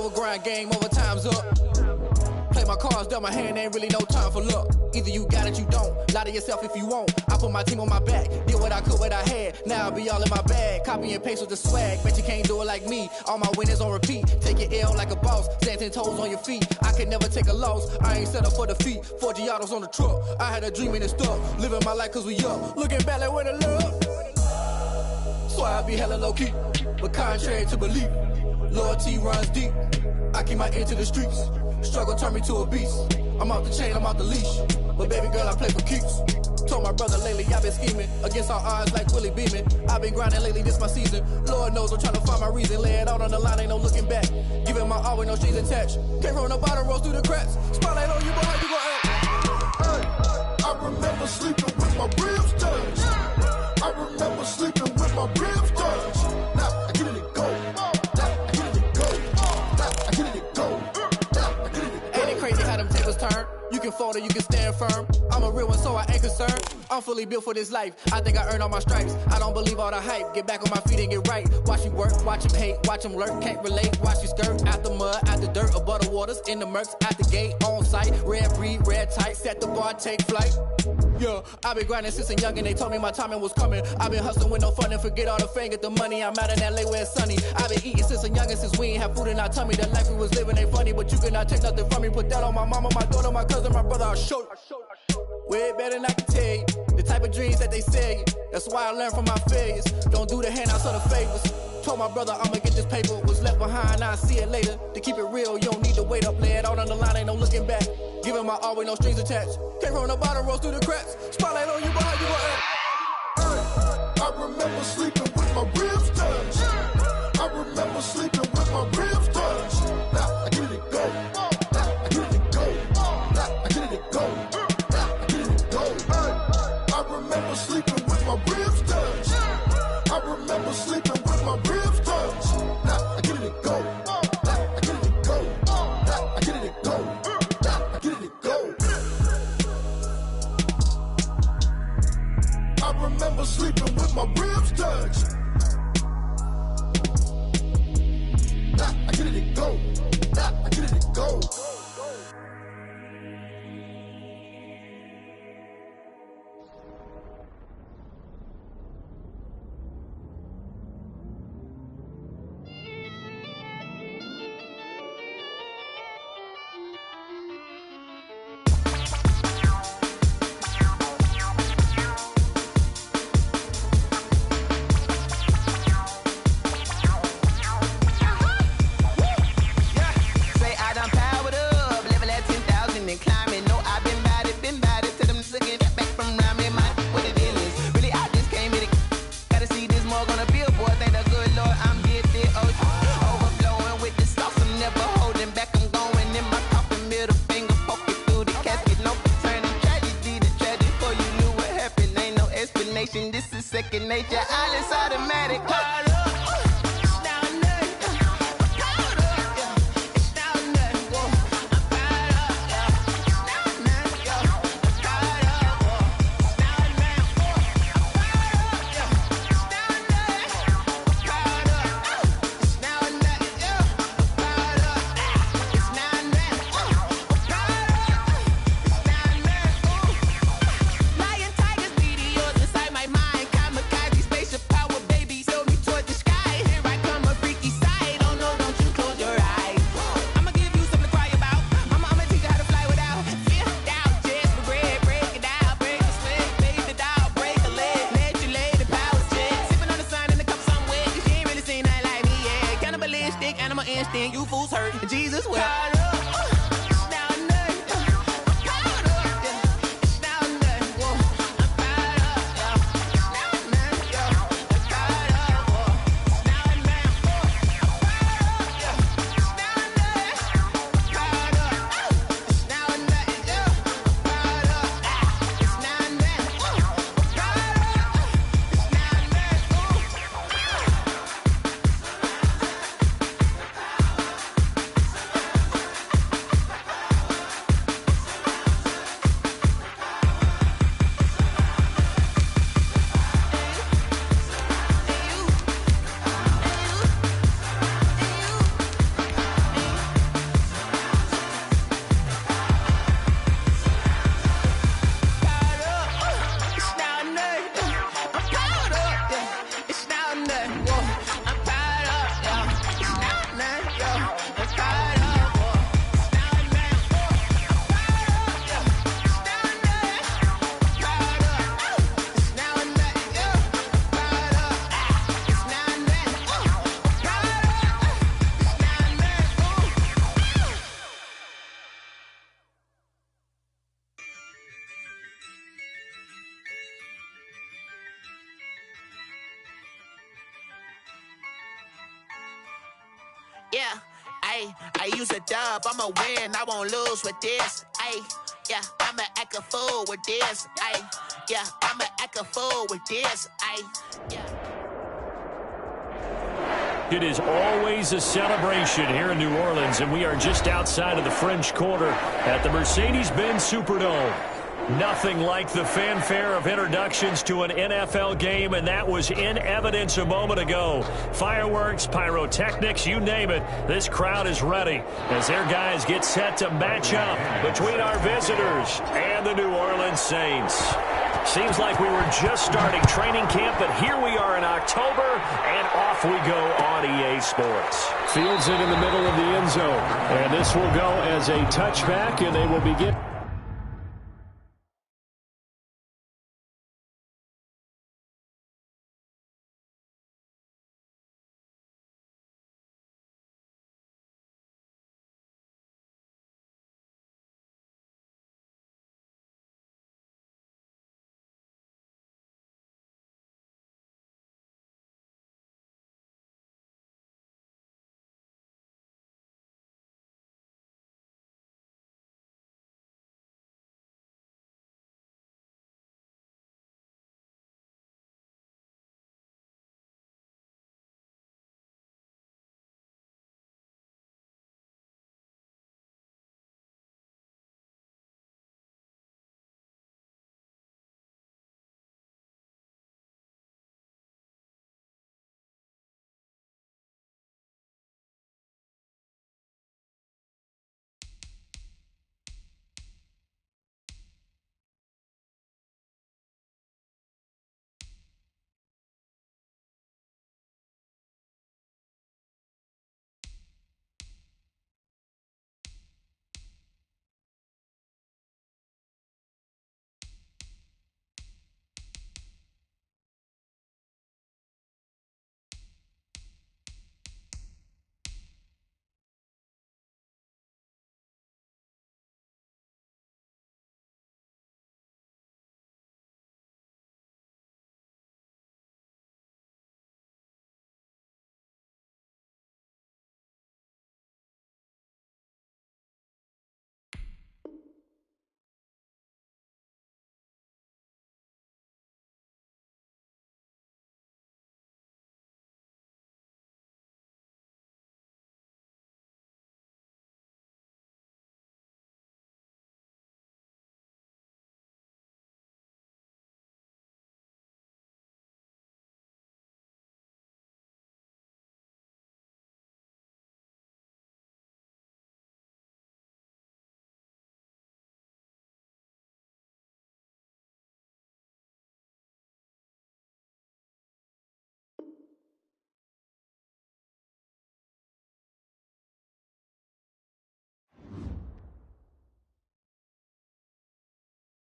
over grind game, over time's up. Play my cards, dealt my hand, ain't really no time for luck. Either you got it, you don't. Lie to yourself if you won't. I put my team on my back, did what I could, what I had. Now I be all in my bag, copy and paste with the swag. Bet you can't do it like me. All my winners on repeat. Take your L like a boss, stand 10 toes on your feet. I can never take a loss. I ain't set up for defeat. 4 Giottos on the truck. I had a dream and it stuck. Living my life cause we up. Looking back like where the love. So I be hella low key, but contrary to belief, loyalty runs deep. I keep my ear to the streets. Struggle turned me to a beast. I'm out the chain, I'm out the leash. But baby girl, I play for keeps. Told my brother lately, I've been scheming against all odds like Willie Beeman. I've been grinding lately, this my season. Lord knows I'm trying to find my reason. Lay it out on the line, ain't no looking back. Giving my all with no strings attached. Can't roll no bottom, roll through the cracks. Spotlight on you, but how you gon' act? Hey, I remember sleeping with my ribs touched. I remember sleeping with my ribs touched. Now I get it go. Now I get it go. Now I get it go. Ain't it crazy how them tables turn? You can fold or you can stand firm. I'm a real one, so I ain't concerned. I'm fully built for this life. I think I earned all my stripes. I don't believe all the hype. Get back on my feet and get right. Watch you work, watch him hate, watch him lurk. Can't relate, watch you skirt. Out the mud, out the dirt, above the waters, in the murks, out the gate, on site. Red breed, red tight, set the bar, take flight. Yeah, I been grinding since a young and they told me my timing was coming. I been hustling with no fun and forget all the fame, get the money. I'm out in LA where it's sunny. I been eating since a young and since we ain't have food in our tummy. The life we was living ain't funny, but you cannot take nothing from me. Put that on my mama, my daughter, my cousin, my brother, I'll show you. Way better than I can tell you. The type of dreams that they sell you. That's why I learned from my failures. Don't do the handouts or the favors. Told my brother I'ma get this paper. Was left behind, I'll see it later. To keep it real, you don't need to wait up. Lay it out on the line, ain't no looking back. Giving my all with no strings attached. Can't roll no bottom, roll through the cracks. Spotlight on you, but how you gon' act? Hey, I remember sleeping with my ribs touched. I remember sleeping with my ribs touched. Now I get it go. Now I get it go. Now I get it go. Now I get it go. Hey, I remember sleeping with my ribs touched. I remember sleeping with my ribs touched. Now I get it go. Now I get it go. Now I get it go. Now I get it go. I remember sleeping with my ribs touched. Now I get it go. Now I get it go. This is second nature, all is automatic. Lion, tigers, meteors inside my mind. Kamikaze, spaceship power, baby, sail me toward the sky. Yeah, I use a dub, I'ma win, I won't lose with this. Yeah, I'ma act a fool with this. Yeah, I'ma act a fool with this. Yeah. It is always a celebration here in New Orleans, and we are just outside of the French Quarter at the Mercedes-Benz Superdome. Nothing like the fanfare of introductions to an NFL game, and that was in evidence a moment ago. Fireworks, pyrotechnics, you name it. This crowd is ready as their guys get set to match up between our visitors and the New Orleans Saints. Seems like we were just starting training camp, but here we are in October, and off we go on EA Sports. Fields it in the middle of the end zone, and this will go as a touchback, and they will begin.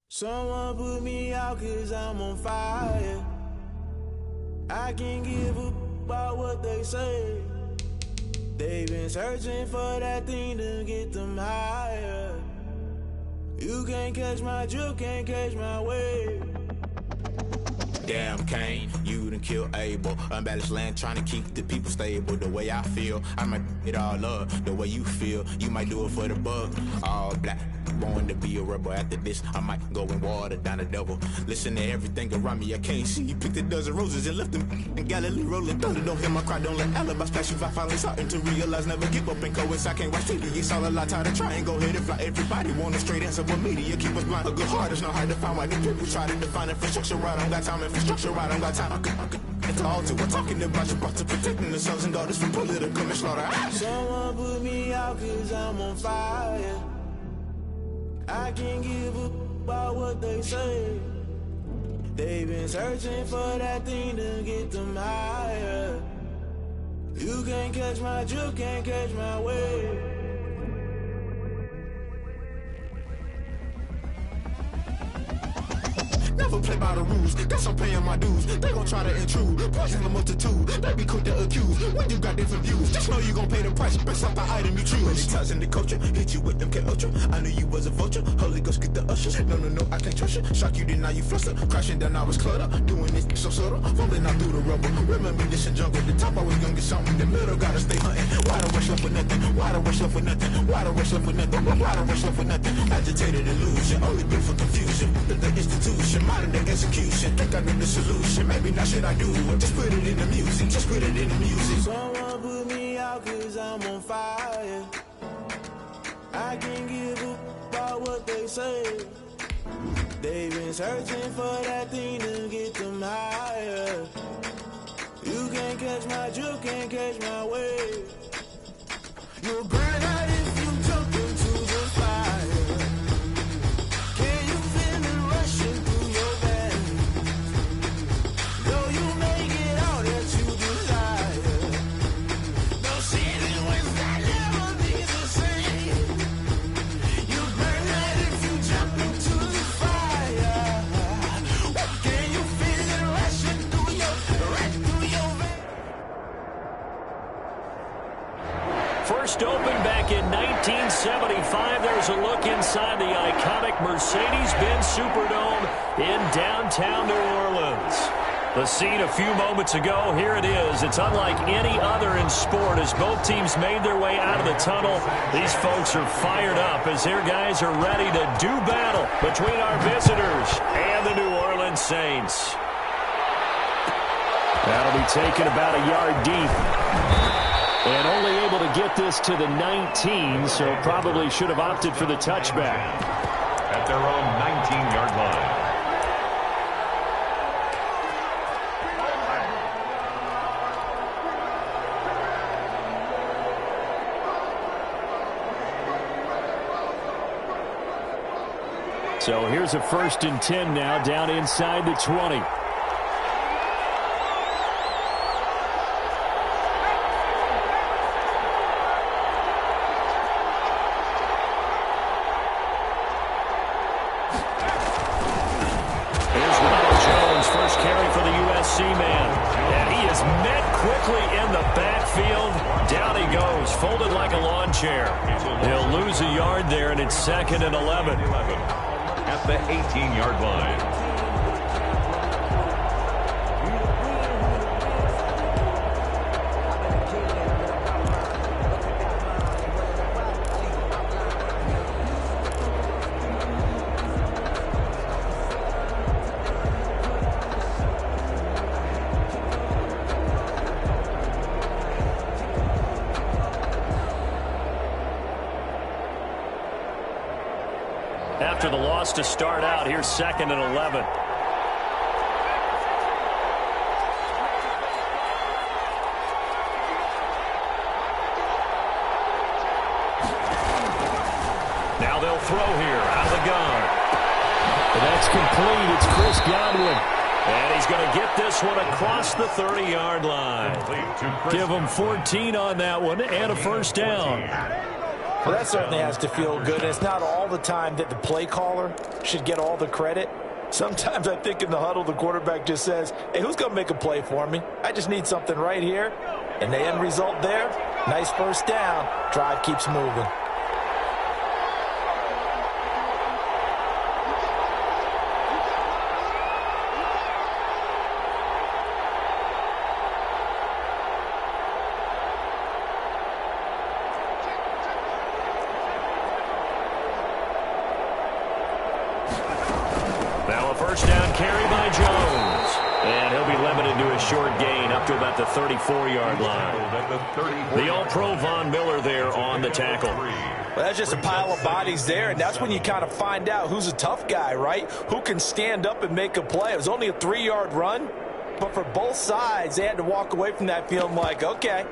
Someone put me out 'cause I'm on fire. I can't give a about what they say. They've been searching for that thing to get them higher. You can't catch my drift, can't catch my wave. Damn Kane, you done killed Abel. Unbalanced land trying to keep the people stable. The way I feel, I might it all up. The way you feel, you might do it for the bug. All black, born to be a rebel. After this, I might go and water down the devil. Listen to everything around me, I can't see. You picked a dozen roses and left them in Galilee rolling thunder. Don't hear my cry, don't let alibis flash. If I finally starting to realize, never give up and coincide. I can't watch TV, it's all a lot. Tired of trying, go ahead and fly. Everybody want a straight answer, but media keep us blind. A good heart is not hard to find. Why the people try to define infrastructure right? I don't got time, infrastructure right, I don't got time. I could it's all to we're talking about your to protecting the sons and daughters from political and slaughter. Someone put me out 'cause I'm on fire. I can't give a about what they say. They've been searching for that thing to get them higher. You can't catch my drift, can't catch my wave. Never play by the rules. Guess I'm paying my dues. They gon' try to intrude. Poison the multitude. They be quick to accuse. When you got different views, just know you gon' pay the price based off the item you choose. Many times in the culture, hit you with MK Ultra. I knew you was a vulture. Holy Ghost get the ushers. No, I can't trust you. Shock you, then now you fluster. Crashing down, I was clutter. Doing this so subtle. Fumbling out through the rubble. Remember this in jungle. The top I was gonna get something. The middle gotta stay hunting. Why the rush left for nothing? Why the rush left for nothing? Why the rush left for nothing? Why the rush left for nothing? Agitated illusion. Only built for confusion. The institution. Modern day execution. Think I know the solution. Maybe not should I do it? Just put it in the music. Just put it in the music. Someone put me out 'cause I'm on fire. I can't give up about what they say. They've been searching for that thing to get them higher. You can't catch my drift, can't catch my wave. You'll burn out if you jump into the fire. Can you feel it rushing through your veins? Though you may get all that you desire. No ceiling was that never be the same. You burn out if you jump into the fire. Can you feel it rushing through your veins? First opened back in 1975. There's a look inside the iconic Mercedes-Benz Superdome in downtown New Orleans. The scene a few moments ago, here it is. It's unlike any other in sport as both teams made their way out of the tunnel. These folks are fired up as their guys are ready to do battle between our visitors and the New Orleans Saints. That'll be taken about a yard deep. And only able to get this to the 19, so probably should have opted for the touchback. At their own 19-yard line. So here's a 1st and 10 now down inside the 20. Man, and he is met quickly in the backfield. Down he goes, folded like a lawn chair. He'll lose a yard there, and it's 2nd and 11. At the 18-yard line. After the loss to start out, here's 2nd and 11. Now they'll throw here out of the gun. And that's complete. It's Chris Godwin. And he's going to get this one across the 30-yard line. Give him 14 on that one and a 1st down. Well, that certainly has to feel good. It's not all the time that the play caller should get all the credit. Sometimes I think in the huddle, the quarterback just says, hey, who's going to make a play for me? I just need something right here. And the end result there, nice 1st down. Drive keeps moving. Now a 1st down carry by Jones. And he'll be limited to a short gain up to about the 34-yard line. The All-Pro Von Miller there on the tackle. Well, that's just a pile of bodies there, and that's when you kind of find out who's a tough guy, right? Who can stand up and make a play. It was only a 3-yard run, but for both sides, they had to walk away from that feeling like, okay,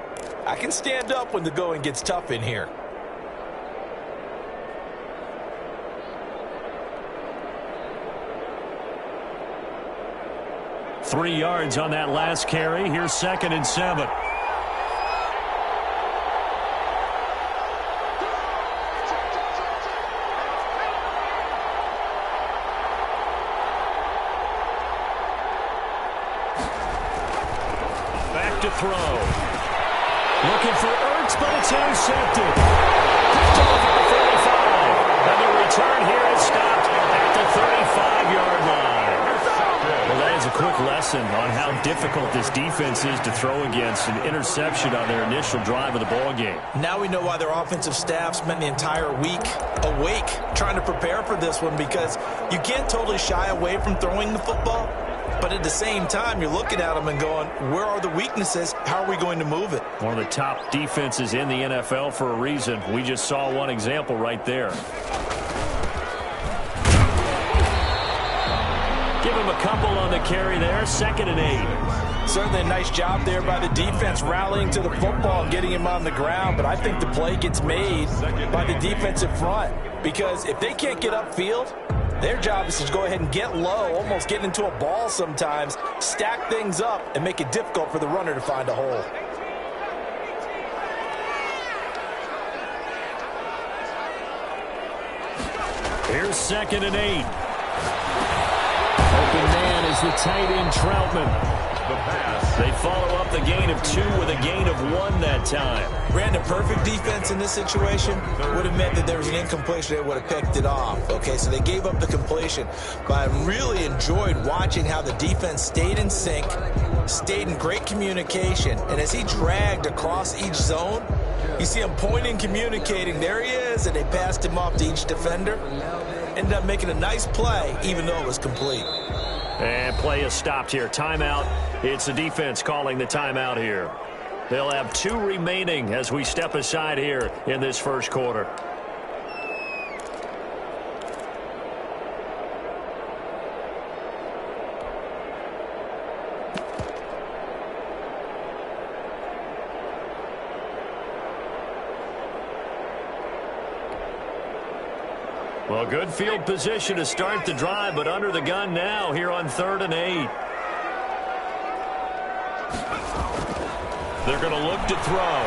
I can stand up when the going gets tough in here. Three yards on that last carry. Here's 2nd and 7. Back to throw. Looking for Ertz, but it's intercepted. Picked off at the 45. And the return here is stopped at the 35-yard line. Well, that is a quick lesson on how difficult this defense is to throw against. An interception on their initial drive of the ball game. Now we know why their offensive staff spent the entire week awake trying to prepare for this one, because you can't totally shy away from throwing the football. But at the same time, you're looking at them and going, where are the weaknesses? How are we going to move it? One of the top defenses in the NFL for a reason. We just saw one example right there. Give him a couple on the carry there. 2nd and 8. Certainly a nice job there by the defense rallying to the football and getting him on the ground. But I think the play gets made by the defensive front, because if they can't get upfield, their job is to go ahead and get low, almost get into a ball sometimes, stack things up, and make it difficult for the runner to find a hole. Here's 2nd and 8. Open man is the tight end Troutman. The pass. They follow up the gain of 2 with a gain of 1 that time. Brandon, perfect defense in this situation would have meant that there was an incompletion. They would have picked it off. Okay, so they gave up the completion. But I really enjoyed watching how the defense stayed in sync, stayed in great communication. And as he dragged across each zone, you see him pointing, communicating. There he is, and they passed him off to each defender. Ended up making a nice play, even though it was complete. And play is stopped here. Timeout. It's the defense calling the timeout here. They'll have 2 remaining as we step aside here in this first quarter. Well, good field position to start the drive, but under the gun now here on 3rd and 8. They're going to look to throw.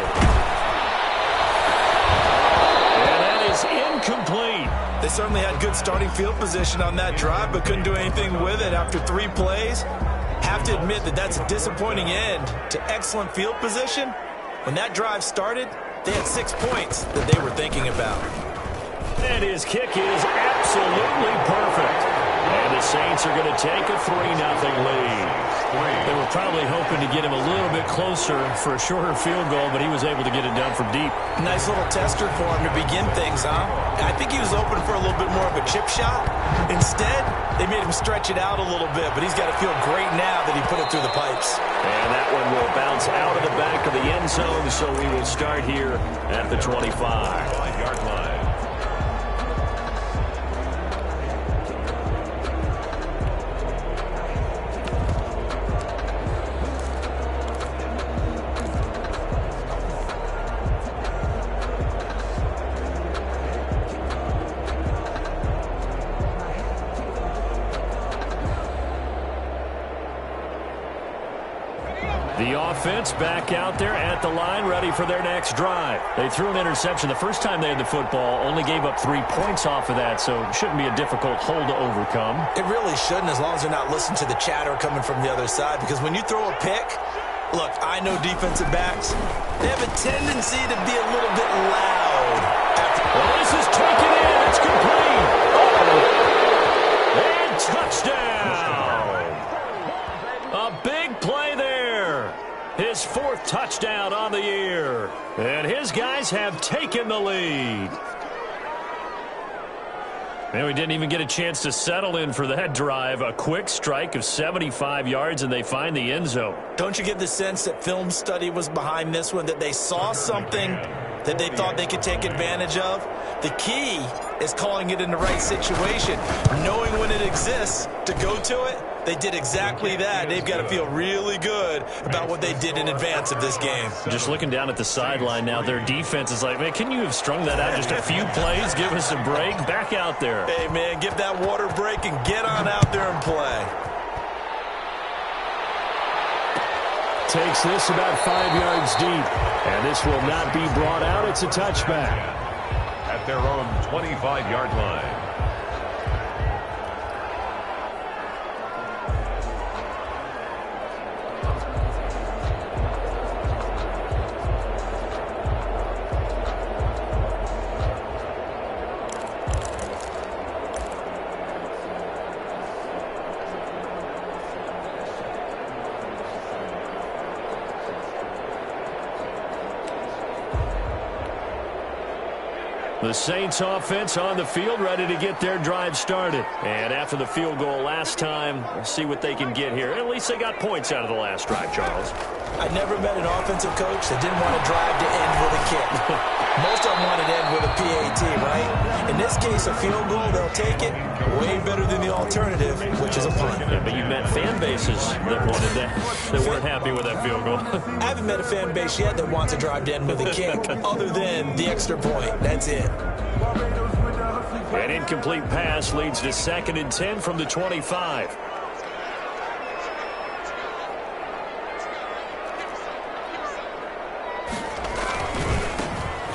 And that is incomplete. They certainly had good starting field position on that drive, but couldn't do anything with it after 3 plays. Have to admit that that's a disappointing end to excellent field position. When that drive started, they had 6 points that they were thinking about. And his kick is absolutely perfect. And the Saints are going to take a 3-0 lead. They were probably hoping to get him a little bit closer for a shorter field goal, but he was able to get it done from deep. Nice little tester for him to begin things, huh? I think he was open for a little bit more of a chip shot. Instead, they made him stretch it out a little bit, but he's got to feel great now that he put it through the pipes. And that one will bounce out of the back of the end zone, so we will start here at the 25-yard line. The offense back out there at the line, ready for their next drive. They threw an interception the first time they had the football, only gave up 3 points off of that, so it shouldn't be a difficult hole to overcome. It really shouldn't, as long as they're not listening to the chatter coming from the other side, because when you throw a pick, look, I know defensive backs, they have a tendency to be a little bit loud. Well, this is taken in. It's complete. And touchdown. A big play there. His 4th touchdown on the year. And his guys have taken the lead. And we didn't even get a chance to settle in for that drive. A quick strike of 75 yards, and they find the end zone. Don't you get the sense that film study was behind this one, that they saw something that they thought they could take advantage of? The key is calling it in the right situation, knowing when it exists to go to it. They did exactly that. They've got to feel really good about what they did in advance of this game. Just looking down at the sideline now, their defense is like, man, can you have strung that out just a few plays? Give us a break. Back out there. Hey, man, give that water break and get on out there and play. Takes this about 5 yards deep. And this will not be brought out. It's a touchback. At their own 25-yard line. The Saints offense on the field, ready to get their drive started. And after the field goal last time, we'll see what they can get here. At least they got points out of the last drive, Charles. I never met an offensive coach that didn't want to drive to end with a kick. Most of them want to end with a PAT, right? In this case, a field goal, they'll take it. Way better than the alternative, which is a punt. Yeah, but you met fan bases that wanted that, that weren't happy with that field goal. I haven't met a fan base yet that wants to drive to end with a kick, other than the extra point. That's it. An incomplete pass leads to 2nd and 10 from the 25.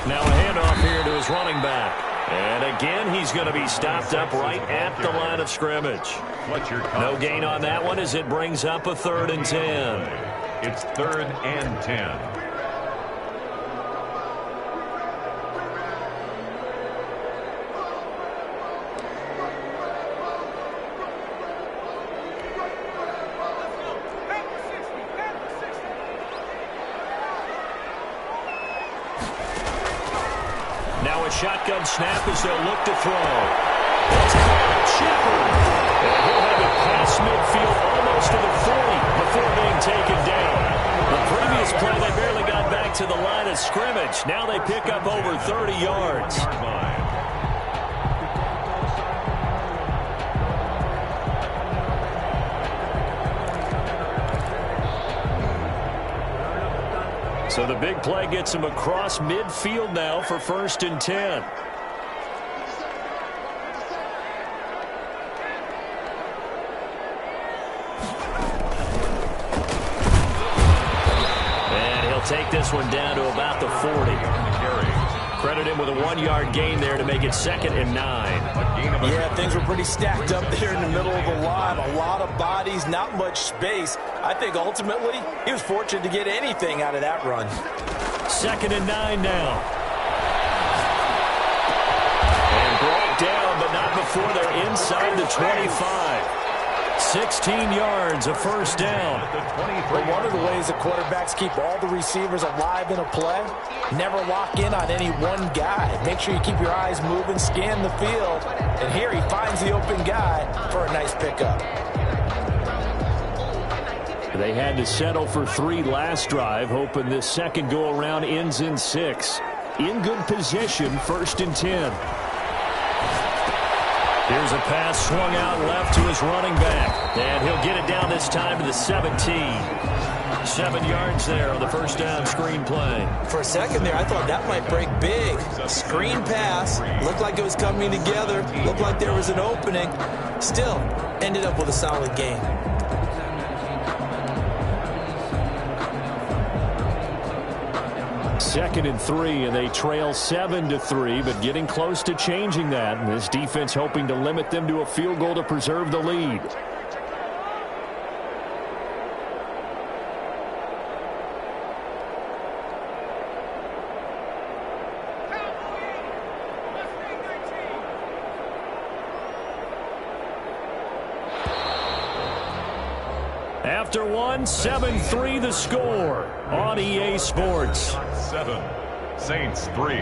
Now a handoff here to his running back. And again, he's going to be stopped up right at the line of scrimmage. No gain on that one as it brings up a 3rd and 10. It's 3rd and 10. Shotgun snap as they'll look to throw. It's caught. Shepard. And he'll have it past midfield almost to the 40 before being taken down. The previous play, they barely got back to the line of scrimmage. Now they pick up over 30 yards. So the big play gets him across midfield now for 1st and 10. And he'll take this one down to about the 40. Credit him with a 1-yard gain there to make it 2nd and 9. Yeah, things were pretty stacked up there in the middle of the line. A lot of bodies, not much space. I think ultimately he was fortunate to get anything out of that run. 2nd and 9 now. And brought down, but not before they're inside the 25. 16 yards, a 1st down. But one of the ways the quarterbacks keep all the receivers alive in a play, never lock in on any one guy. Make sure you keep your eyes moving, scan the field. And here he finds the open guy for a nice pickup. They had to settle for 3 last drive, hoping this second go-around ends in 6. In good position, 1st and 10. Here's a pass swung out left to his running back. And he'll get it down this time to the 17. 7 yards there on the 1st down screen play. For a second there, I thought that might break big. Screen pass. Looked like it was coming together. Looked like there was an opening. Still, ended up with a solid game. 2nd and 3, and they trail 7-3, but getting close to changing that. And this defense hoping to limit them to a field goal to preserve the lead. After one, 7-3 the score on EA Sports. 7, Saints 3.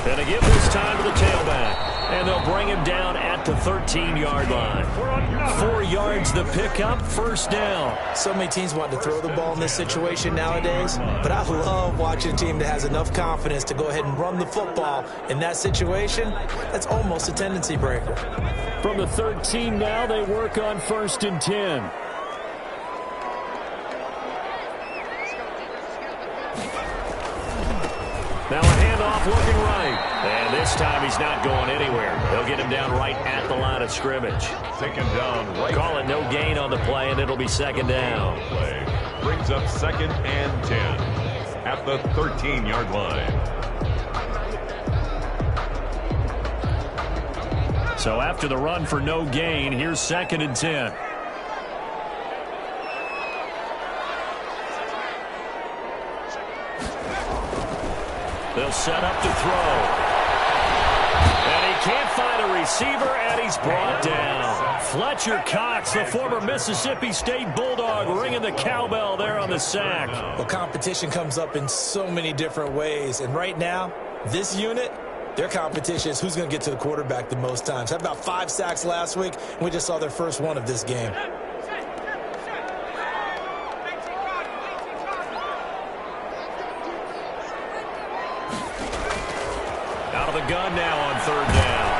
And a give this time to the tailback. And they'll bring him down at the 13-yard line. 4 yards the pickup, 1st down. So many teams want to throw the ball in this situation nowadays, but I love watching a team that has enough confidence to go ahead and run the football. In that situation, that's almost a tendency breaker. From the 13 now, they work on 1st and 10. Now a handoff looking right. And this time he's not going anywhere. They'll get him down right at the line of scrimmage. Taken down right. Call it no gain on the play, and it'll be 2nd down. Play brings up 2nd and 10 at the 13-yard line. So after the run for no gain, here's 2nd and 10. They'll set up to throw. And he can't find a receiver, and he's brought down. Fletcher Cox, the former Mississippi State Bulldog, ringing the cowbell there on the sack. Well, competition comes up in so many different ways. And right now, this unit, their competition is who's going to get to the quarterback the most times. Had about 5 sacks last week, and we just saw their first one of this game. Out of the gun now on 3rd down.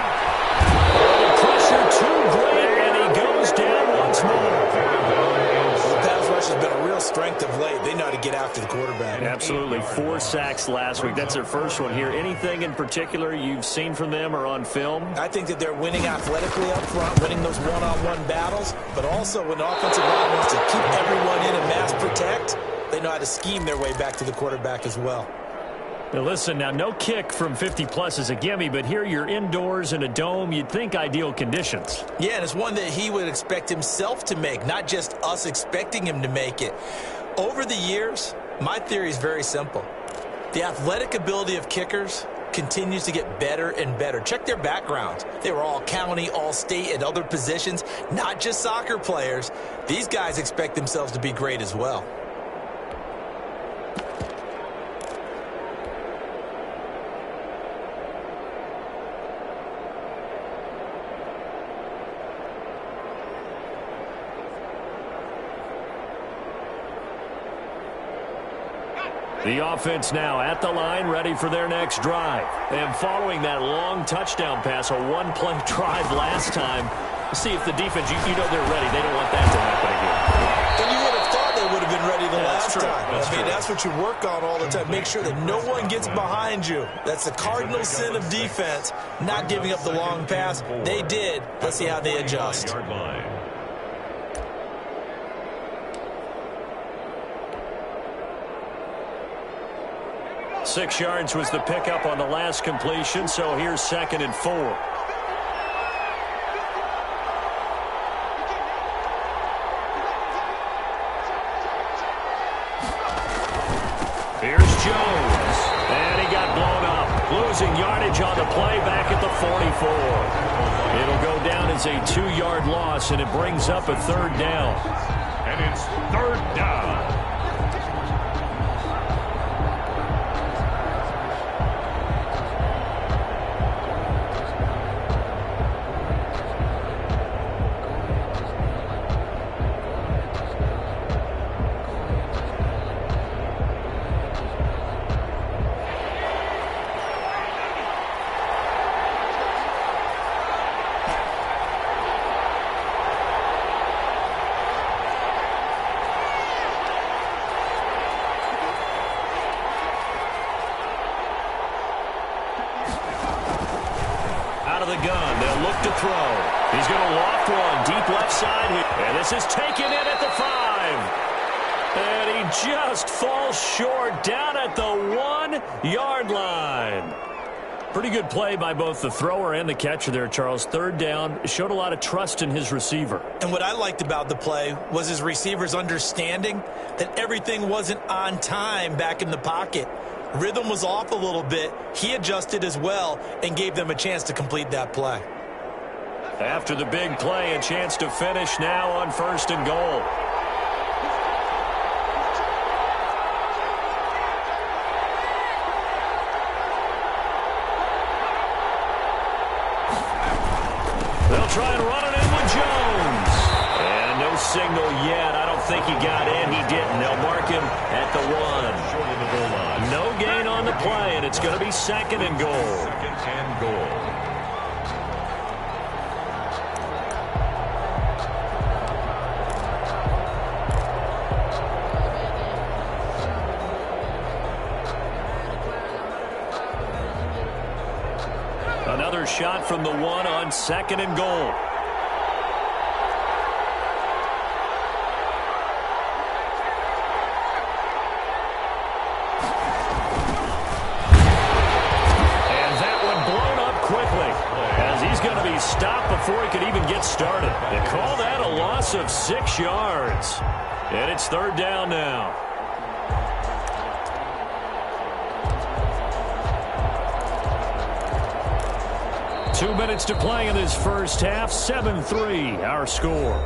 The pressure too great, and he goes down once more. Pass rush has been a real strength of late. They know how to get after the quarterback. Absolutely. 4 sacks last week. That's their first one here. Anything in particular you've seen from them or on film? I think that they're winning athletically up front, winning those one-on-one battles, but also when the offensive line wants to keep everyone in and mass protect, they know how to scheme their way back to the quarterback as well. Now listen, now no kick from 50-plus is a gimme, but here you're indoors in a dome. You'd think ideal conditions. Yeah, and it's one that he would expect himself to make, not just us expecting him to make it. Over the years, my theory is very simple. The athletic ability of kickers continues to get better and better. Check their backgrounds. They were all county, all state, and other positions, not just soccer players. These guys expect themselves to be great as well. The offense now at the line, ready for their next drive. And following that long touchdown pass, a one-play drive last time, see if the defense, you know they're ready. They don't want that to happen again. And you would have thought they would have been ready the last true. time. That's what you work on all the time. Make sure that no one gets behind you. That's the cardinal sin of defense, not giving up the long pass. They did. Let's see how they adjust. 6 yards was the pickup on the last completion, so here's 2nd and 4. Here's Jones, and he got blown up. Losing yardage on the play back at the 44. It'll go down as a 2-yard loss, and it brings up a 3rd down. And it's 3rd down. Gun. They'll look to throw. He's going to loft one deep left side here. And this is taken in at the 5. And he just falls short down at the 1-yard line. Pretty good play by both the thrower and the catcher there, Charles. 3rd down, showed a lot of trust in his receiver. And what I liked about the play was his receiver's understanding that everything wasn't on time back in the pocket. Rhythm was off a little bit. He adjusted as well and gave them a chance to complete that play. After the big play, a chance to finish now on 1st and goal. They'll try and run it in with Jones. And no signal yet. I don't think he got in. He didn't. They'll mark him at the 1. No gain on the play, and it's going to be 2nd and goal. 2nd and goal. Another shot from the 1 on 2nd and goal. stop before he could even get started. They call that a loss of 6 yards. And it's third down now. Two minutes to play in this first half. 7-3, our score.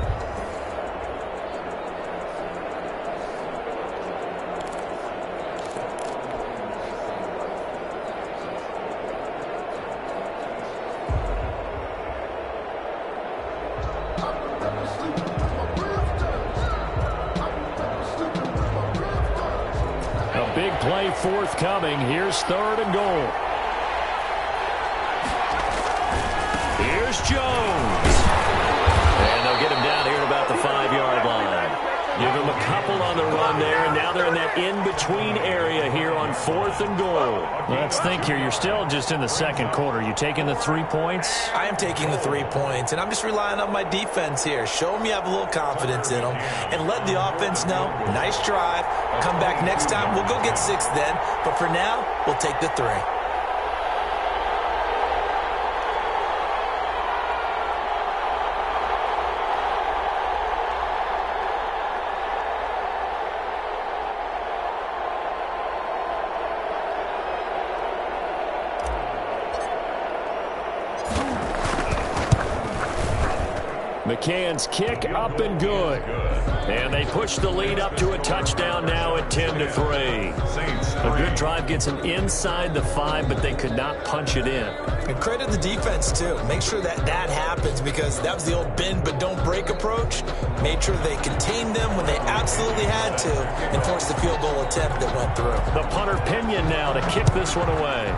A big play forthcoming. Here's third and goal. Here's Jones. And they'll get him down here at about the 5-yard line. Give him a couple on the run there, and now they're in that in-between area here on 4th and goal. Let's think here. You're still just in the second quarter. You taking the 3 points? I am taking the 3 points, and I'm just relying on my defense here. Show them you have a little confidence in them, and let the offense know, nice drive. Come back next time. We'll go get 6 then, but for now, we'll take the 3. McCann's kick up and good. And they push the lead up to a touchdown now at 10-3. A good drive gets them inside the 5, but they could not punch it in. And credit the defense, too. Make sure that happens, because that was the old bend but don't break approach. Made sure they contained them when they absolutely had to and forced the field goal attempt that went through. The punter Pinion now to kick this one away.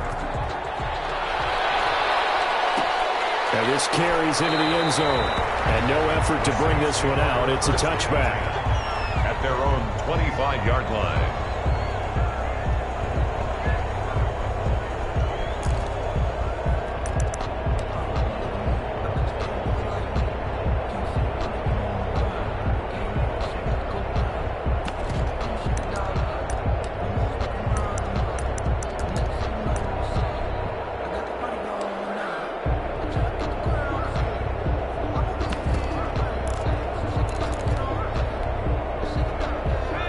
And this carries into the end zone. And no effort to bring this one out. It's a touchback. At their own 25-yard line.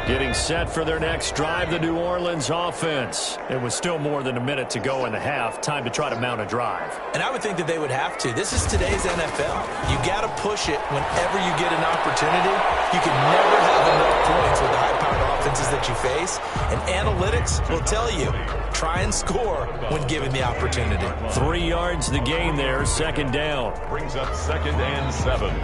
Getting set for their next drive, the New Orleans offense. It was still more than a minute to go in the half. Time to try to mount a drive. And I would think that they would have to. This is today's NFL. You got to push it whenever you get an opportunity. You can never have enough points with the high-powered offenses that you face. And analytics will tell you, try and score when given the opportunity. 3 yards the gain there, second down. Brings up 2nd and 7.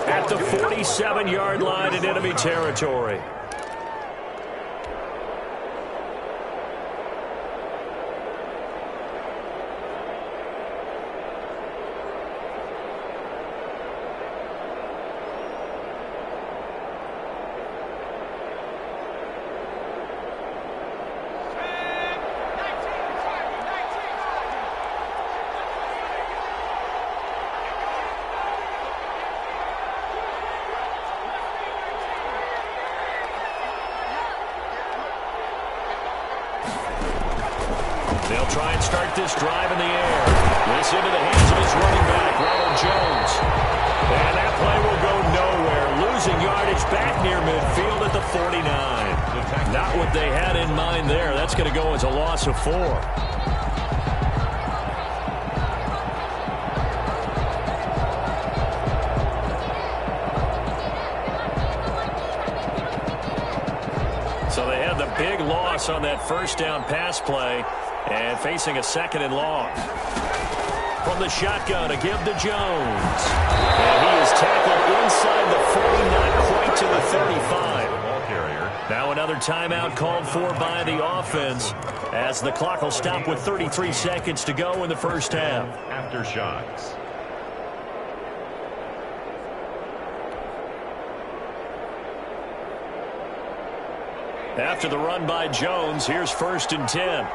At the 47-yard line in enemy territory. They'll try and start this drive in the air. This into the hands of his running back, Ronald Jones. And that play will go nowhere. Losing yardage back near midfield at the 49. Not what they had in mind there. That's going to go as a loss of 4. So they had the big loss on that first down pass play. And facing a 2nd and long. From the shotgun, a give to Jones. And he is tackled inside the 40, not quite to the 35. Ball carrier. Now another timeout called for by the offense as the clock will stop with 33 seconds to go in the first half. Aftershocks. After the run by Jones, here's 1st and 10.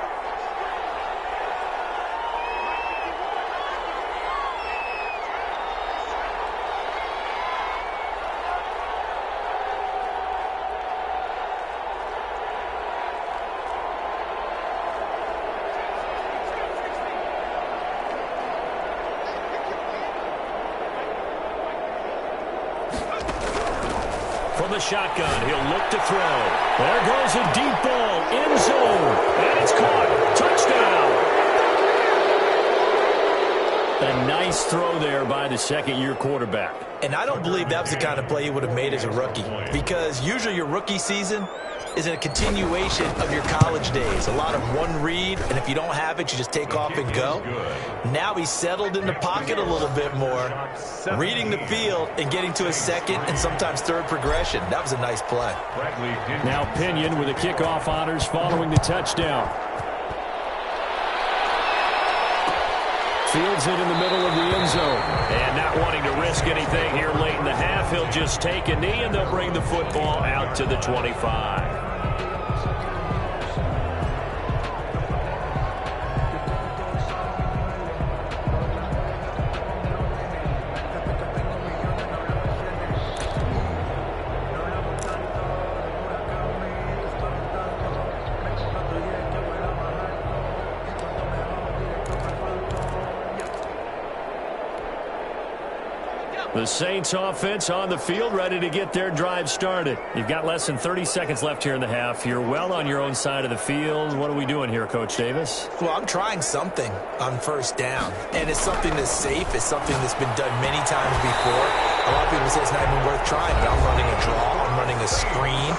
From the shotgun, he'll look to throw. There goes a deep ball, end zone, and it's caught. Touchdown. A nice throw there by the second-year quarterback. And I don't believe that was the kind of play he would have made as a rookie, because usually your rookie season is a continuation of your college days. A lot of one read, and if you don't have it, you just take off and go. Now he's settled in the pocket a little bit more, reading the field and getting to a second and sometimes third progression. That was a nice play. Now Pinion with the kickoff honors following the touchdown. Fields it in the middle of the end zone. And not wanting to risk anything here late in the half, he'll just take a knee and they'll bring the football out to the 25. The Saints offense on the field, ready to get their drive started. You've got less than 30 seconds left here in the half. You're well on your own side of the field. What are we doing here, Coach Davis? Well, I'm trying something on first down, and it's something that's safe. It's something that's been done many times before. A lot of people say it's not even worth trying, but I'm running a draw. I'm running a screen.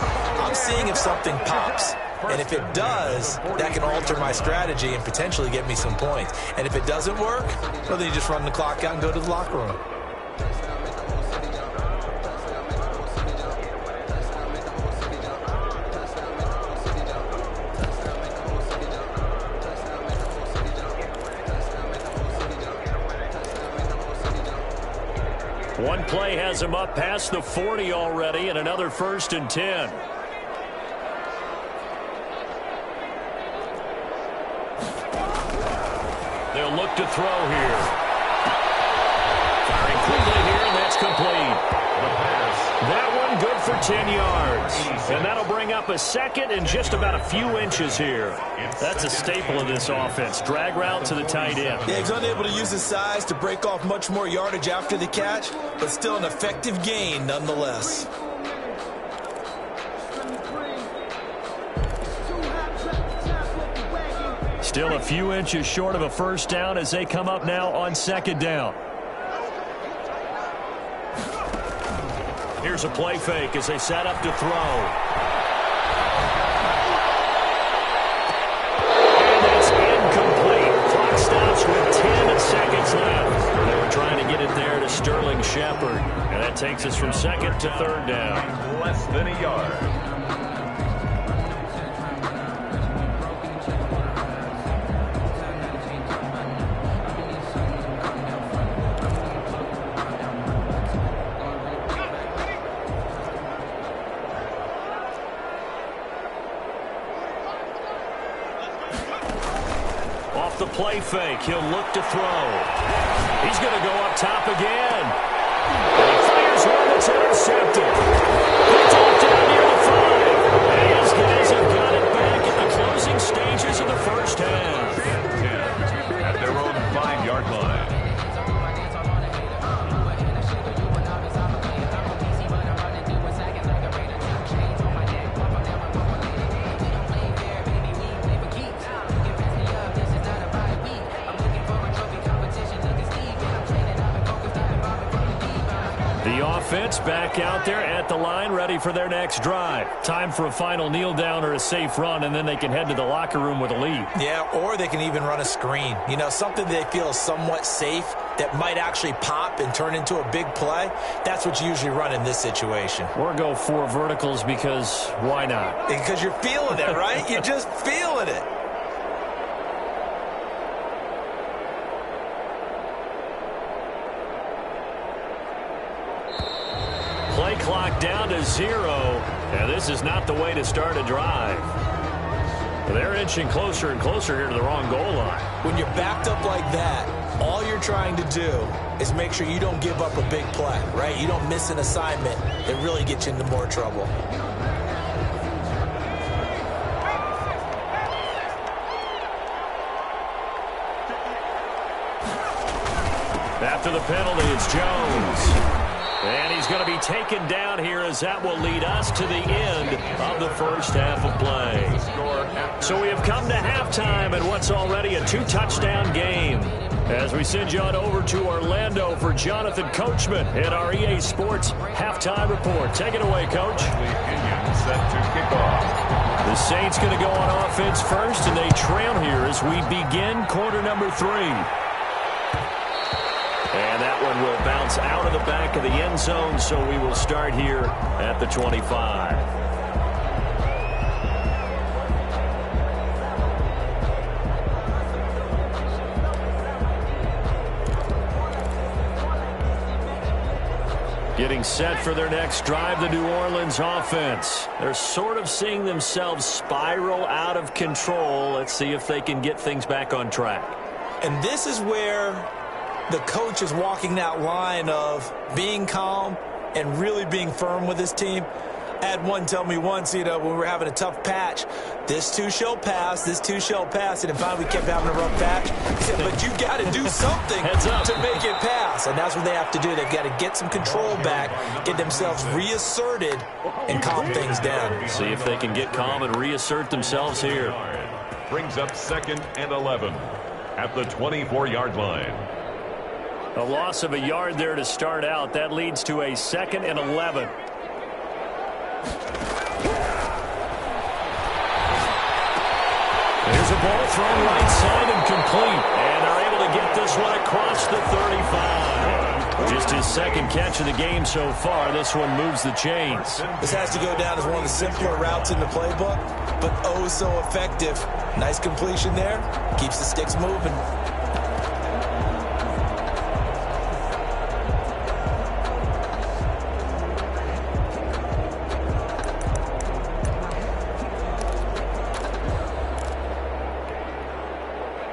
I'm seeing if something pops. And if it does, that can alter my strategy and potentially get me some points. And if it doesn't work, well, then you just run the clock out and go to the locker room. One play has him up past the 40 already, and another 1st and 10. They'll look to throw here. Firing quickly here, and that's complete. That one good for 10 yards. And that'll bring up a second and just about a few inches here. That's a staple of this offense. Drag route to the tight end. Yeah, he's unable to use his size to break off much more yardage after the catch, but still an effective gain nonetheless. Still a few inches short of a first down as they come up now on 2nd down. Here's a play fake as they set up to throw. And it's incomplete. Clock stops with 10 seconds left. They were trying to get it there to Sterling Shepard. And that takes us from 2nd to 3rd down. Less than a yard. The play fake. He'll look to throw. He's going to go up top again. And he fires one that's intercepted. He dropped down near the 5. And his guys have got it back in the closing stages of the first half. 10 at their own 5-yard line. offense back out there at the line, ready for their next drive. Time for a final kneel down or a safe run, and then they can head to the locker room with a lead. Yeah, or they can even run a screen. You know, something they feel is somewhat safe that might actually pop and turn into a big play. That's what you usually run in this situation. Or go 4 verticals because why not? Because you're feeling it, right? You're just feeling it. Play clock down to 0, and this is not the way to start a drive. They're inching closer and closer here to the wrong goal line. When you're backed up like that, all you're trying to do is make sure you don't give up a big play, right? You don't miss an assignment that really gets you into more trouble. After the penalty, it's Jones. And he's going to be taken down here as that will lead us to the end of the first half of play. So we have come to halftime in what's already a 2-touchdown game. As we send you on over to Orlando for Jonathan Coachman at our EA Sports Halftime Report. Take it away, Coach. Set to kick off. The Saints going to go on offense first, and they trail here as we begin quarter number 3. And that one will bounce out of the back of the end zone, so we will start here at the 25. Getting set for their next drive, the New Orleans offense. They're sort of seeing themselves spiral out of control. Let's see if they can get things back on track. And this is where the coach is walking that line of being calm and really being firm with his team. I had one tell me once, you know, when we were having a tough patch, this too shall pass, this too shall pass. And finally we kept having a rough patch. He said, but you got to do something to make it pass. And that's what they have to do. They've got to get some control back, get themselves reasserted, and calm things down. See if they can get calm and reassert themselves here. Brings up 2nd and 11 at the 24-yard line. A loss of a yard there to start out. That leads to a 2nd and 11. There's a ball thrown right side and complete. And they're able to get this one across the 35. Just his 2nd catch of the game so far. This one moves the chains. This has to go down as one of the simpler routes in the playbook, but oh so effective. Nice completion there. Keeps the sticks moving.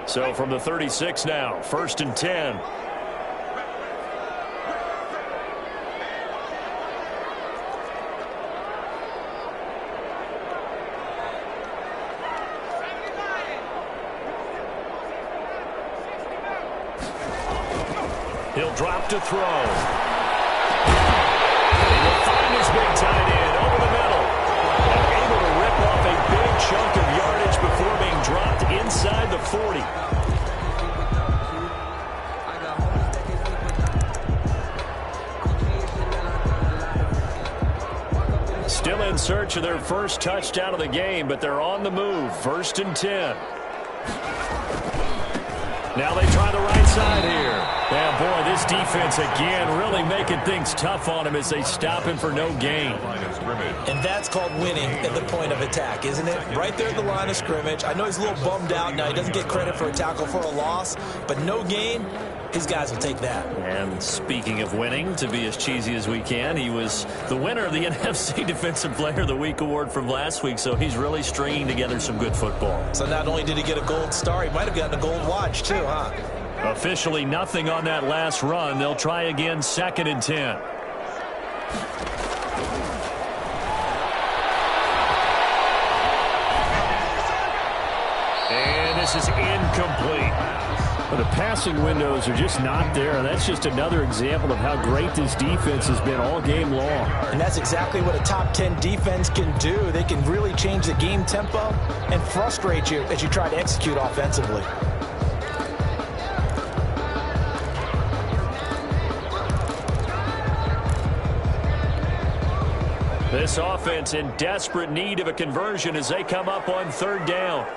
So from the 36 now, 1st and 10. He'll drop to throw. He will find his big tight end over the middle. And able to rip off a big chunk of yardage before being dropped inside the 40. Still in search of their first touchdown of the game, but they're on the move. 1st and 10. Now they try the right side here. Yeah, boy, this defense again really making things tough on him as they stop him for no gain. And that's called winning at the point of attack, isn't it? Right there at the line of scrimmage. I know he's a little bummed out now. He doesn't get credit for a tackle for a loss, but no gain, his guys will take that. And speaking of winning, to be as cheesy as we can, he was the winner of the NFC Defensive Player of the Week award from last week, so he's really stringing together some good football. So not only did he get a gold star, he might have gotten a gold watch too, huh? Officially nothing on that last run. They'll try again, 2nd and 10. And this is incomplete. But the passing windows are just not there. That's just another example of how great this defense has been all game long. And that's exactly what a top 10 defense can do. They can really change the game tempo and frustrate you as you try to execute offensively. This offense in desperate need of a conversion as they come up on third down.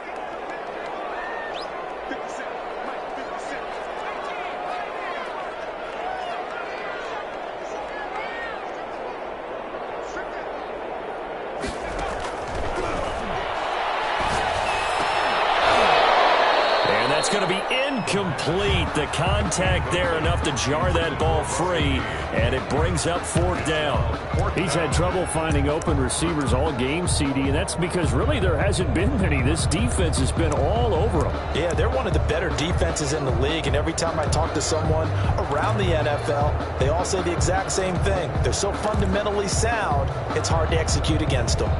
It's going to be incomplete. The contact there enough to jar that ball free, and it brings up fourth down. He's had trouble finding open receivers all game, CD, and that's because really there hasn't been many. This defense has been all over them. Yeah, they're one of the better defenses in the league, and every time I talk to someone around the NFL, they all say the exact same thing. They're so fundamentally sound, it's hard to execute against them.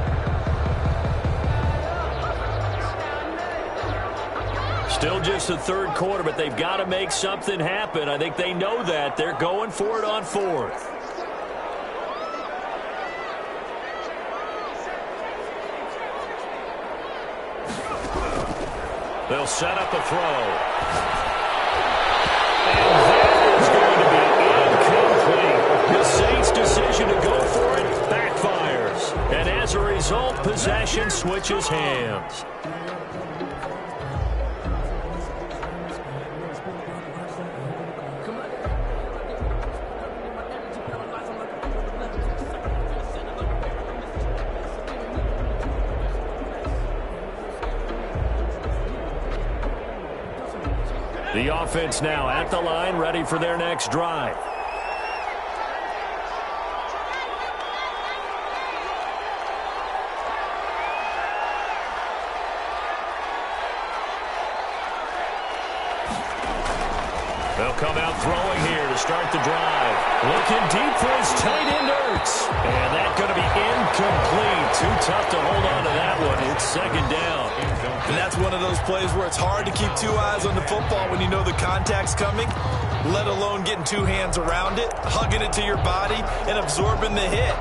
Still just the third quarter, but they've got to make something happen. I think they know that. They're going for it on fourth. They'll set up a throw. And that is going to be incomplete. The Saints' decision to go for it backfires. And as a result, possession switches hands. The offense now at the line, ready for their next drive. They'll come out throwing here to start the drive. Looking deep for his tight end, Ertz. And that's going to be incomplete. Too tough to hold on to that one. It's second down. And that's one of those plays where it's hard to keep two eyes on the football when you know the contact's coming, let alone getting two hands around it, hugging it to your body, and absorbing the hit.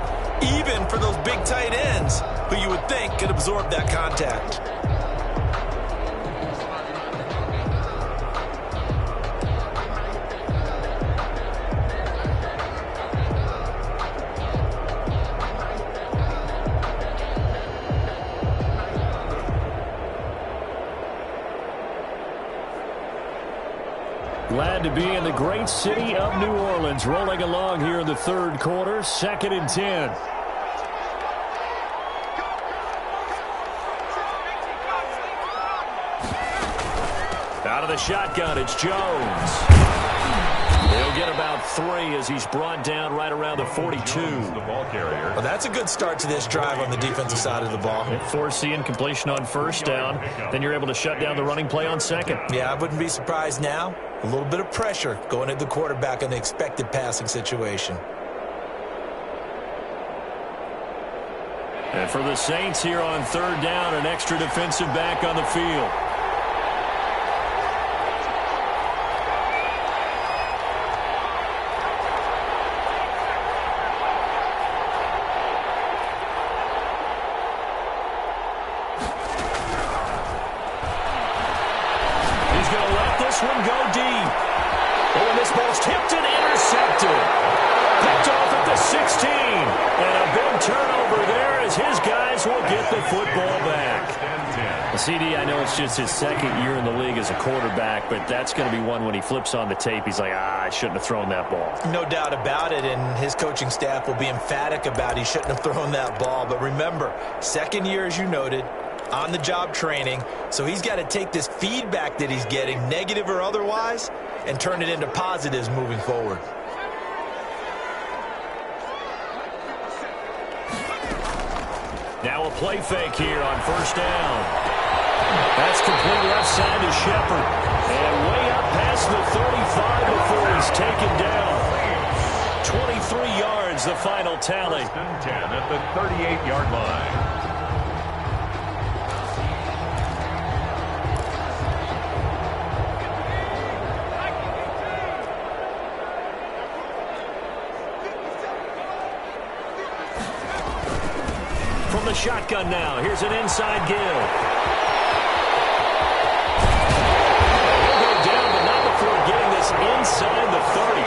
Even for those big tight ends who you would think could absorb that contact. Glad to be in the great city of New Orleans, rolling along here in the third quarter, 2nd and 10. Out of the shotgun, it's Jones. He'll get about 3 as he's brought down right around the 42. The ball carrier. Well, that's a good start to this drive on the defensive side of the ball. Force the incompletion on first down. Then you're able to shut down the running play on second. Yeah, I wouldn't be surprised now. A little bit of pressure going at the quarterback in the expected passing situation. And for the Saints here on third down, an extra defensive back on the field. One go deep. Oh, and this ball's tipped and intercepted. Picked off at the 16. And a big turnover there as his guys will get the football back. CD, I know it's just his second year in the league as a quarterback, but that's going to be one when he flips on the tape. He's like, I shouldn't have thrown that ball. No doubt about it, and his coaching staff will be emphatic about he shouldn't have thrown that ball. But remember, second year, as you noted, on-the-job training, so he's got to take this feedback that he's getting, negative or otherwise, and turn it into positives moving forward. Now a play fake here on first down. That's complete left side to Shepard. And way up past the 35 before he's taken down. 23 yards, the final tally. 10 at the 38-yard line. From the shotgun now, here's an inside give. He'll go down, but not before getting this inside the 30.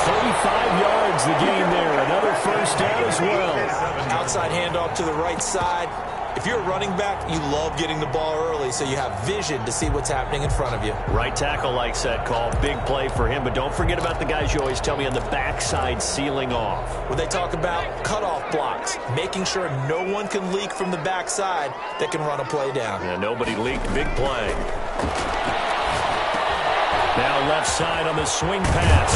35 yards the gain there. Another first down as well. Outside handoff to the right side. If you're a running back, you love getting the ball early so you have vision to see what's happening in front of you. Right tackle likes that call. Big play for him, but don't forget about the guys you always tell me on the backside sealing off. When they talk about cutoff blocks, making sure no one can leak from the backside that can run a play down. Yeah, nobody leaked. Big play. Now left side on the swing pass.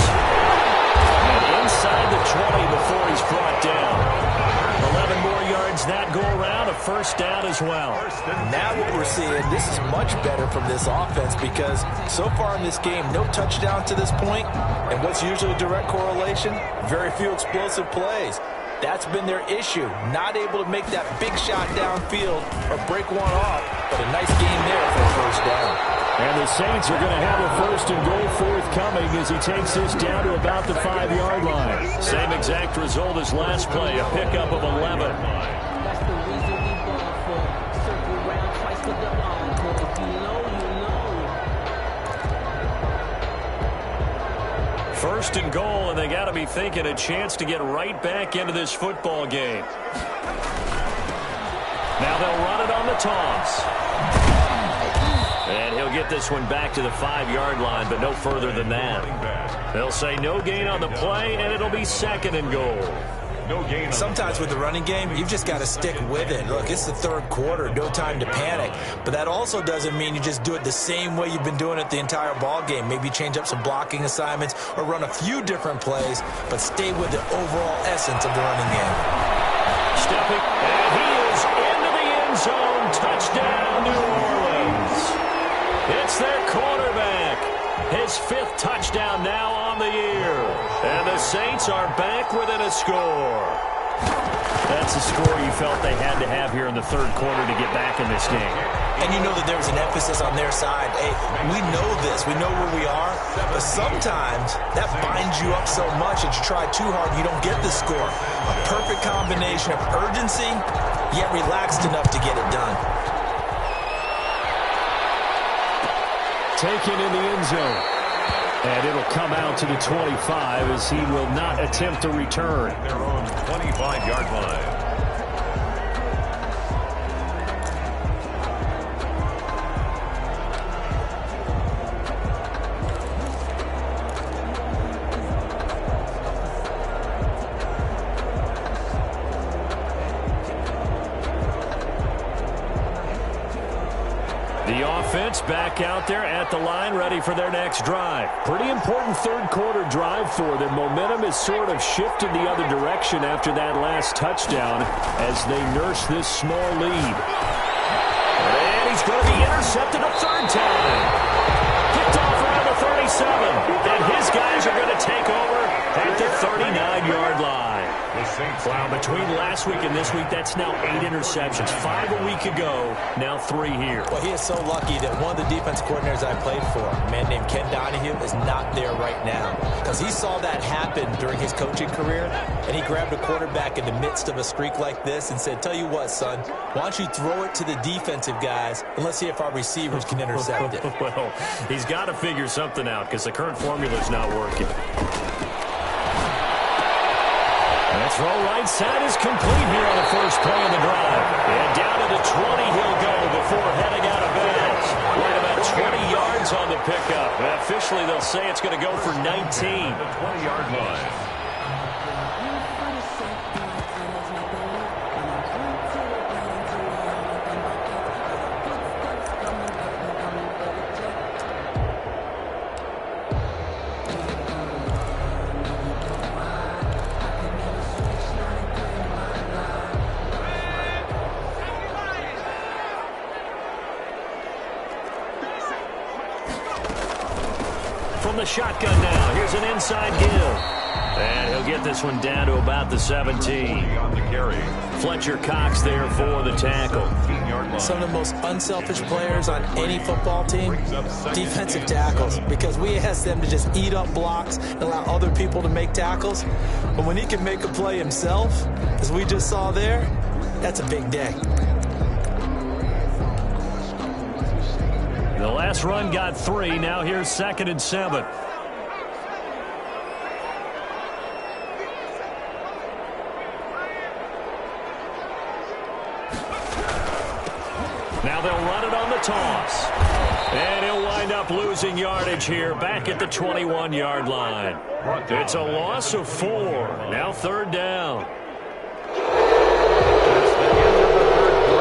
And inside the 20 before he's brought down. 11 more yards that go around, a first down as well. Now what we're seeing, this is much better from this offense because so far in this game, no touchdown to this point, and what's usually a direct correlation? Very few explosive plays. That's been their issue, not able to make that big shot downfield or break one off, but a nice game there for a first down. And the Saints are going to have a first and goal forthcoming as he takes this down to about the 5-yard line. Same exact result as last play, a pickup of 11. That's the reason we ball for. Circle round twice for the encore. If you know, you know. First and goal, and they got to be thinking a chance to get right back into this football game. Now they'll run it on the toss. And he'll get this one back to the 5-yard line, but no further than that. They'll say no gain on the play, and it'll be second and goal. Sometimes with the running game, you've just got to stick with it. Look, it's the third quarter, no time to panic. But that also doesn't mean you just do it the same way you've been doing it the entire ball game. Maybe change up some blocking assignments or run a few different plays, but stay with the overall essence of the running game. Stepping, and he is into the end zone. Touchdown, New Orleans. It's their quarterback. His 5th touchdown now on the year. And the Saints are back within a score. That's a score you felt they had to have here in the third quarter to get back in this game. And you know that there was an emphasis on their side. Hey, we know this. We know where we are. But sometimes that binds you up so much that you try too hard and you don't get the score. A perfect combination of urgency, yet relaxed enough to get it done. Taken in the end zone. And it'll come out to the 25 as he will not attempt to return. Their own 25-yard line. Offense back out there at the line, ready for their next drive. Pretty important third quarter drive for them. Momentum has sort of shifted the other direction after that last touchdown as they nurse this small lead. And he's going to be intercepted a third time. Picked off around the 37. And his guys are going to take over at the 39-yard line. Wow, between last week and this week, that's now 8 interceptions. 5 a week ago, now 3 here. Well, he is so lucky that one of the defense coordinators I played for, a man named Ken Donahue, is not there right now. Because he saw that happen during his coaching career, and he grabbed a quarterback in the midst of a streak like this and said, tell you what, son, why don't you throw it to the defensive guys, and let's see if our receivers can intercept it. Well, he's got to figure something out because the current formula's not working. That throw right side is complete here on the first play of the drive. And down to the 20 he'll go before heading out of bounds. Right about 20 yards on the pickup. And officially they'll say it's going to go for 19. The 20-yard line. The shotgun now. Here's an inside give. And he'll get this one down to about the 17. On the carry. Fletcher Cox there for the tackle. Some of the most unselfish players on any football team, defensive tackles, because we ask them to just eat up blocks and allow other people to make tackles. But when he can make a play himself, as we just saw there, that's a big day. The last run got 3. Now here's 2nd and 7. toss. And he'll wind up losing yardage here back at the 21-yard line. It's a loss of 4. Now 3rd down.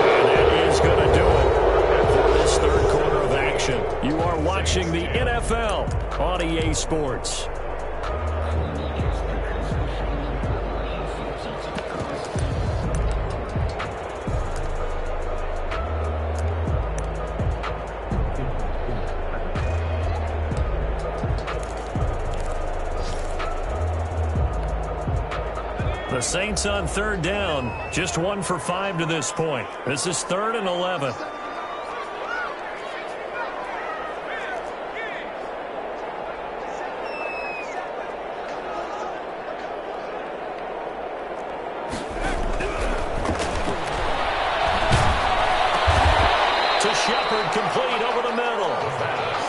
And that is going to do it for this 3rd quarter of action. You are watching the NFL on EA Sports. The Saints on 3rd down, just 1 for 5 to this point. This is 3rd and 11. To Shepard, complete over the middle.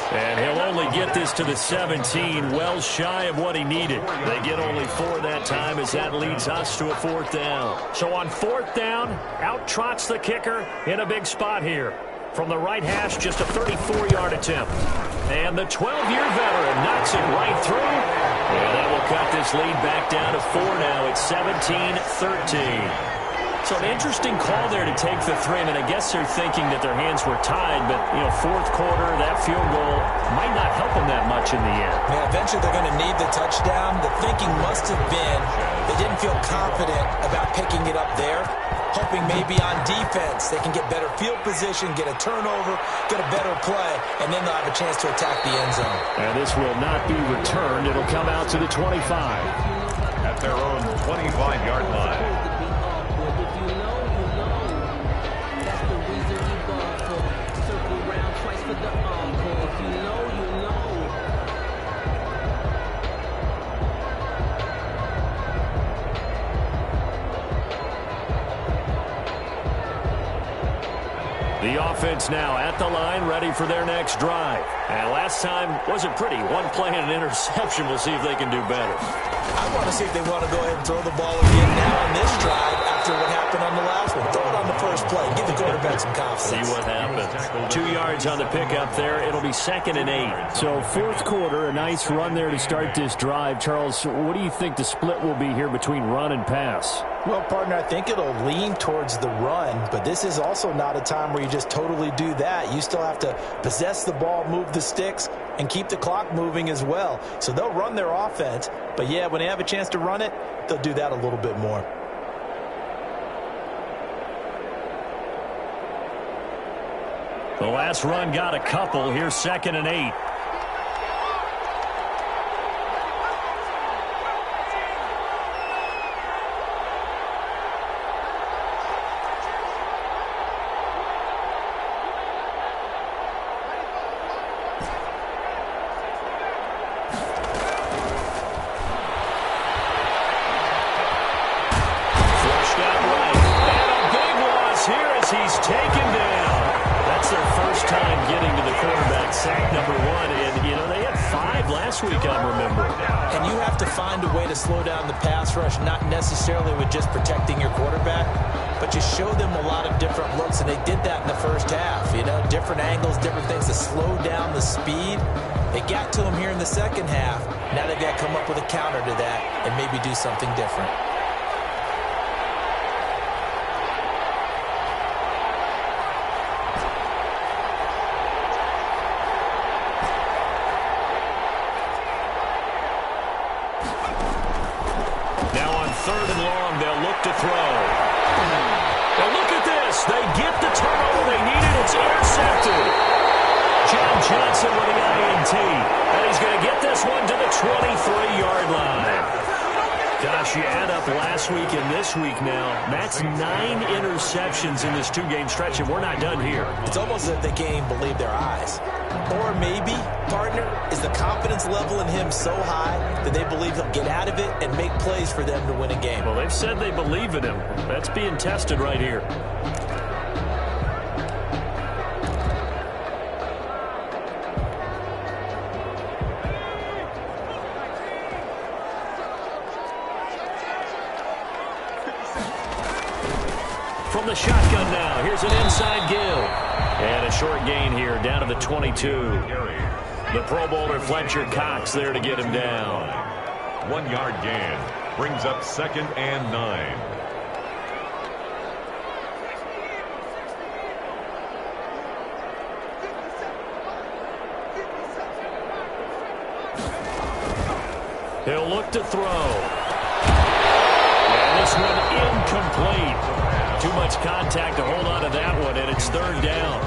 And he'll only get this to the 17, well shy of what he needed. They get only 4 that time as that leads us to a 4th down. So on 4th down, out trots the kicker in a big spot here. From the right hash, just a 34-yard attempt. And the 12-year veteran knocks it right through. And that will cut this lead back down to 4 now. It's 17-13. So an interesting call there to take the 3. I mean, I guess they're thinking that their hands were tied, but, 4th quarter, that field goal might not help them that much in the end. Yeah, eventually they're going to need the touchdown. The thinking must have been they didn't feel confident about picking it up there, hoping maybe on defense they can get better field position, get a turnover, get a better play, and then they'll have a chance to attack the end zone. And this will not be returned. It'll come out to the 25. At their own 25-yard line. The offense now at the line, ready for their next drive. And last time wasn't pretty. 1 play and an interception. We'll see if they can do better. I want to see if they want to go ahead and throw the ball again now on this drive after what happened on the last one. Throw it on the first play. Give the quarterback some confidence. See what happens. 2 yards on the pickup there. It'll be 2nd and 8. So 4th quarter, a nice run there to start this drive. Charles, what do you think the split will be here between run and pass? Well, partner, I think it'll lean towards the run, but this is also not a time where you just totally do that. You still have to possess the ball, move the sticks, and keep the clock moving as well. So they'll run their offense, but yeah, when they have a chance to run it, they'll do that a little bit more. The last run got a couple. Here's 2nd and 8. He's taken down. That's their first time getting to the quarterback, sack number 1. And, they had 5 last week, I'm remembering. And you have to find a way to slow down the pass rush, not necessarily with just protecting your quarterback, but you show them a lot of different looks, and they did that in the first half. Different angles, different things to slow down the speed. They got to him here in the second half. Now they've got to come up with a counter to that and maybe do something different. Third and long, they'll look to throw. Now look at this. They get the turnover they needed. It's intercepted. John Johnson with the INT. And he's going to get this one to the 23-yard line. Gosh, you add up last week and this week now. That's 9 interceptions in this 2-game stretch, and we're not done here. It's almost as if they can't even believe their eyes. Or maybe, partner, is the confidence level in him so high that they believe he'll get out of it and make plays for them to win a game. Well, they've said they believe in him. That's being tested right here. From the shotgun now, here's an inside give. And a short gain here, down to the 22. The Pro Bowler Fletcher Cox there to get him down. 1 yard gain brings up 2nd and 9. He'll look to throw. And this one incomplete. Too much contact to hold on to that one, and it's 3rd down.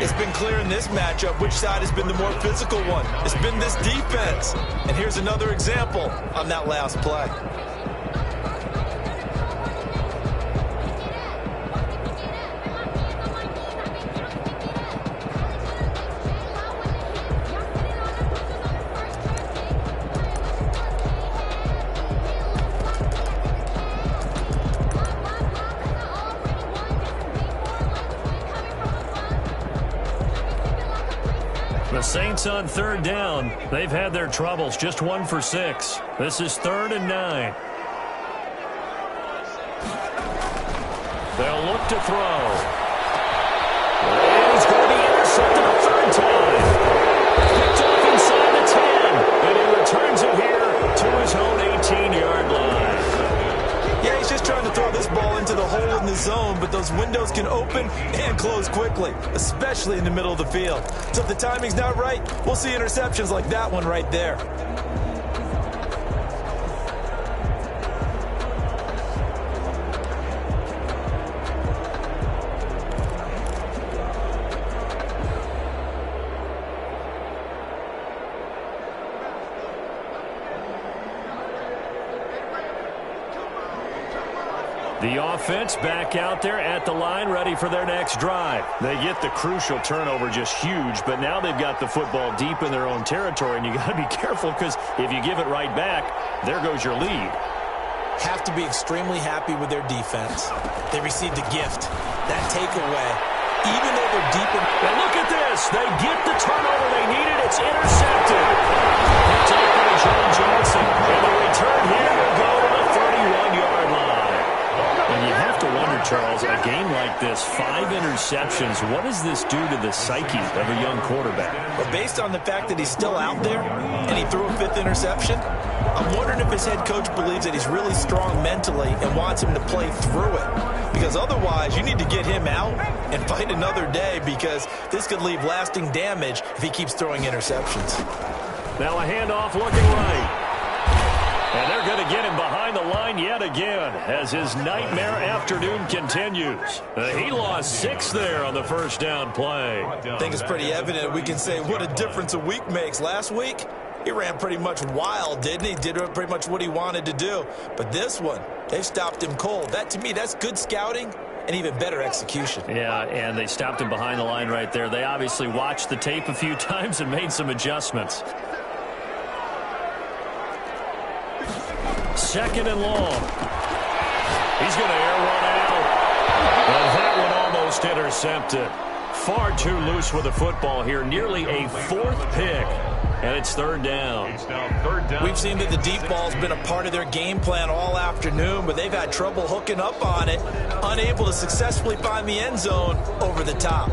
It's been clear in this matchup which side has been the more physical one. It's been this defense. And here's another example on that last play. The Saints on 3rd down. They've had their troubles. Just 1 for 6. This is 3rd and 9. They'll look to throw. And he's going to be intercepted a 3rd time. Picked off inside the 10. And he returns it here to his own 18-yard line. Yeah, he's just trying to throw this ball into the hole in the zone, but those windows can open and close quickly, especially in the middle of the field. So if the timing's not right, we'll see interceptions like that one right there. The offense back out there at the line, ready for their next drive. They get the crucial turnover, just huge, but now they've got the football deep in their own territory, and you got to be careful because if you give it right back, there goes your lead. Have to be extremely happy with their defense. They received a gift. That takeaway, even though they're deep in... And look at this. They get the turnover they needed. It's intercepted. Picked up by John Johnson. And the return here will go to the 31-yard line. And you have to wonder, Charles, a game like this, 5 interceptions, what does this do to the psyche of a young quarterback? But based on the fact that he's still out there and he threw a 5th interception, I'm wondering if his head coach believes that he's really strong mentally and wants him to play through it. Because otherwise, you need to get him out and fight another day, because this could leave lasting damage if he keeps throwing interceptions. Now a handoff looking right. And they're going to get him behind the line yet again as his nightmare afternoon continues. He lost 6 there on the first down play. I think it's pretty evident we can say what a difference a week makes. Last week, he ran pretty much wild, didn't he? Did pretty much what he wanted to do. But this one, they stopped him cold. That, to me, that's good scouting and even better execution. Yeah, and they stopped him behind the line right there. They obviously watched the tape a few times and made some adjustments. 2nd and long. He's going to air one out. And that one almost intercepted. Far too loose with the football here. Nearly a 4th pick. And it's 3rd down. We've seen that the deep ball's been a part of their game plan all afternoon, but they've had trouble hooking up on it, unable to successfully find the end zone over the top.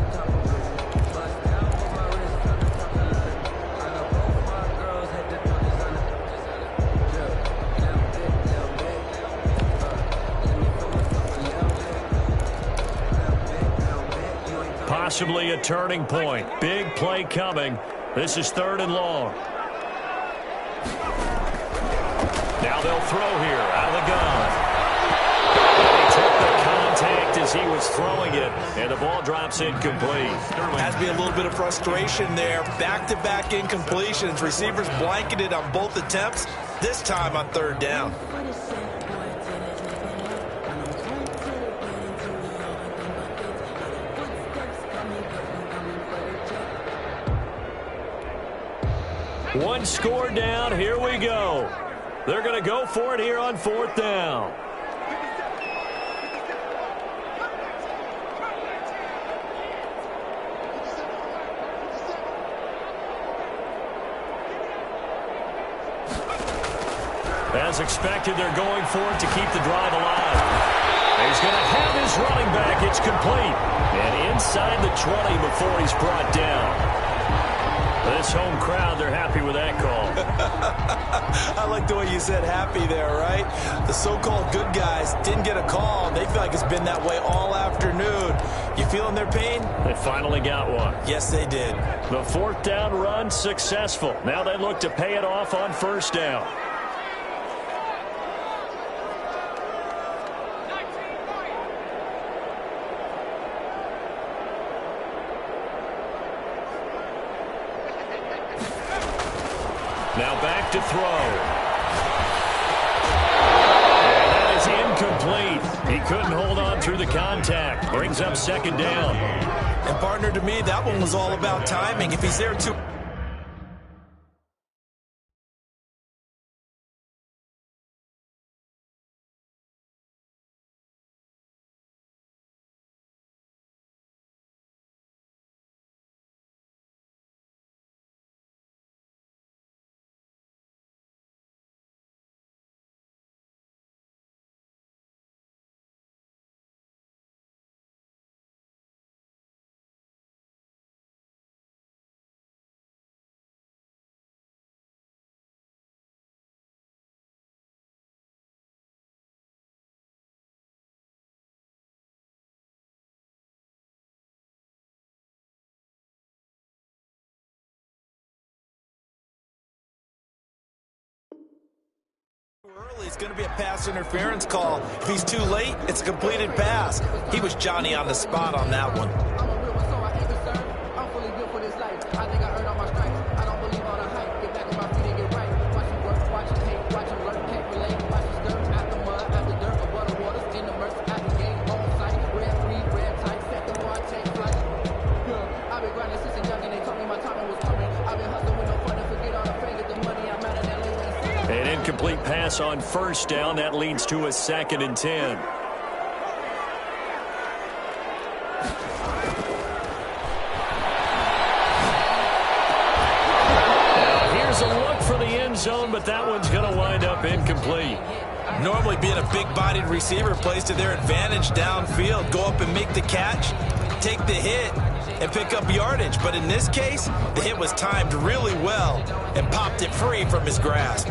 Possibly a turning point. Big play coming. This is 3rd and long. Now they'll throw here out of the gun. He took the contact as he was throwing it, and the ball drops incomplete. Has to be a little bit of frustration there. Back-to-back incompletions. Receivers blanketed on both attempts, this time on 3rd down. One score down. Here we go. They're going to go for it here on 4th down. As expected, they're going for it to keep the drive alive. He's going to have his running back. It's complete. And inside the 20 before he's brought down. This home crowd, they're happy with that call. I like the way you said happy there, right? The so-called good guys didn't get a call. They feel like it's been that way all afternoon. You feeling their pain? They finally got one. Yes, they did. The fourth down run successful. Now they look to pay it off on first down. Now back to throw. And that is incomplete. He couldn't hold on through the contact. Brings up second down. And partner, to me, that one was all about timing. If he's there too... Early, it's going to be a pass interference call. If he's too late, it's a completed pass. He was Johnny on the spot on that one. I'm a real one, so I ain't concerned. I'm fully built for this life. I think I earned all my stripes. I don't believe all the hype. Get back on my feet and get right. Watch you work, watch you hate, watch you learn, can't relate. Watch you stir out the mud, out the dirt, above the waters, in the murks, out the game, on sight. Red free, red tight, set the bar, take flight. Yeah, I've been grinding since a young and they told me my timing was coming. I've been hustling with no fun to forget all the fame, get the money I'm out of that late. An incomplete pass on first down. That leads to a 2nd and 10. Now here's a look for the end zone, but that one's going to wind up incomplete. Normally being a big-bodied receiver plays to their advantage downfield. Go up and make the catch, take the hit, and pick up yardage. But in this case, the hit was timed really well and popped it free from his grasp.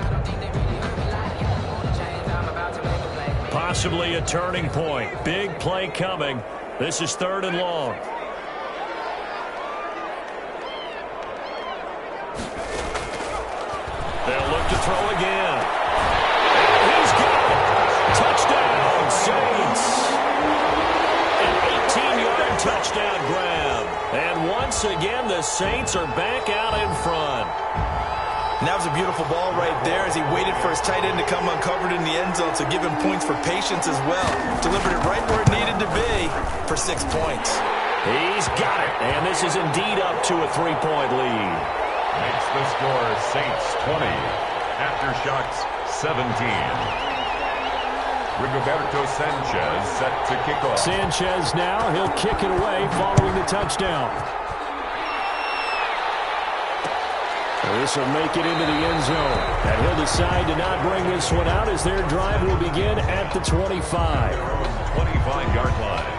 Possibly a turning point. Big play coming. This is 3rd and long. They'll look to throw again. And he's got it. Touchdown, Saints. An 18-yard touchdown grab. And once again, the Saints are back out in front. And that was a beautiful ball right there as he waited for his tight end to come uncovered in the end zone, so give him points for patience as well. Delivered it right where it needed to be for 6 points. He's got it, and this is indeed up to a 3-point lead. Makes the score Saints 20, Aftershocks 17. Rigoberto Sanchez set to kick off. Sanchez now, he'll kick it away following the touchdown. This will make it into the end zone. And he'll decide to not bring this one out as their drive will begin at the 25. 25-yard line.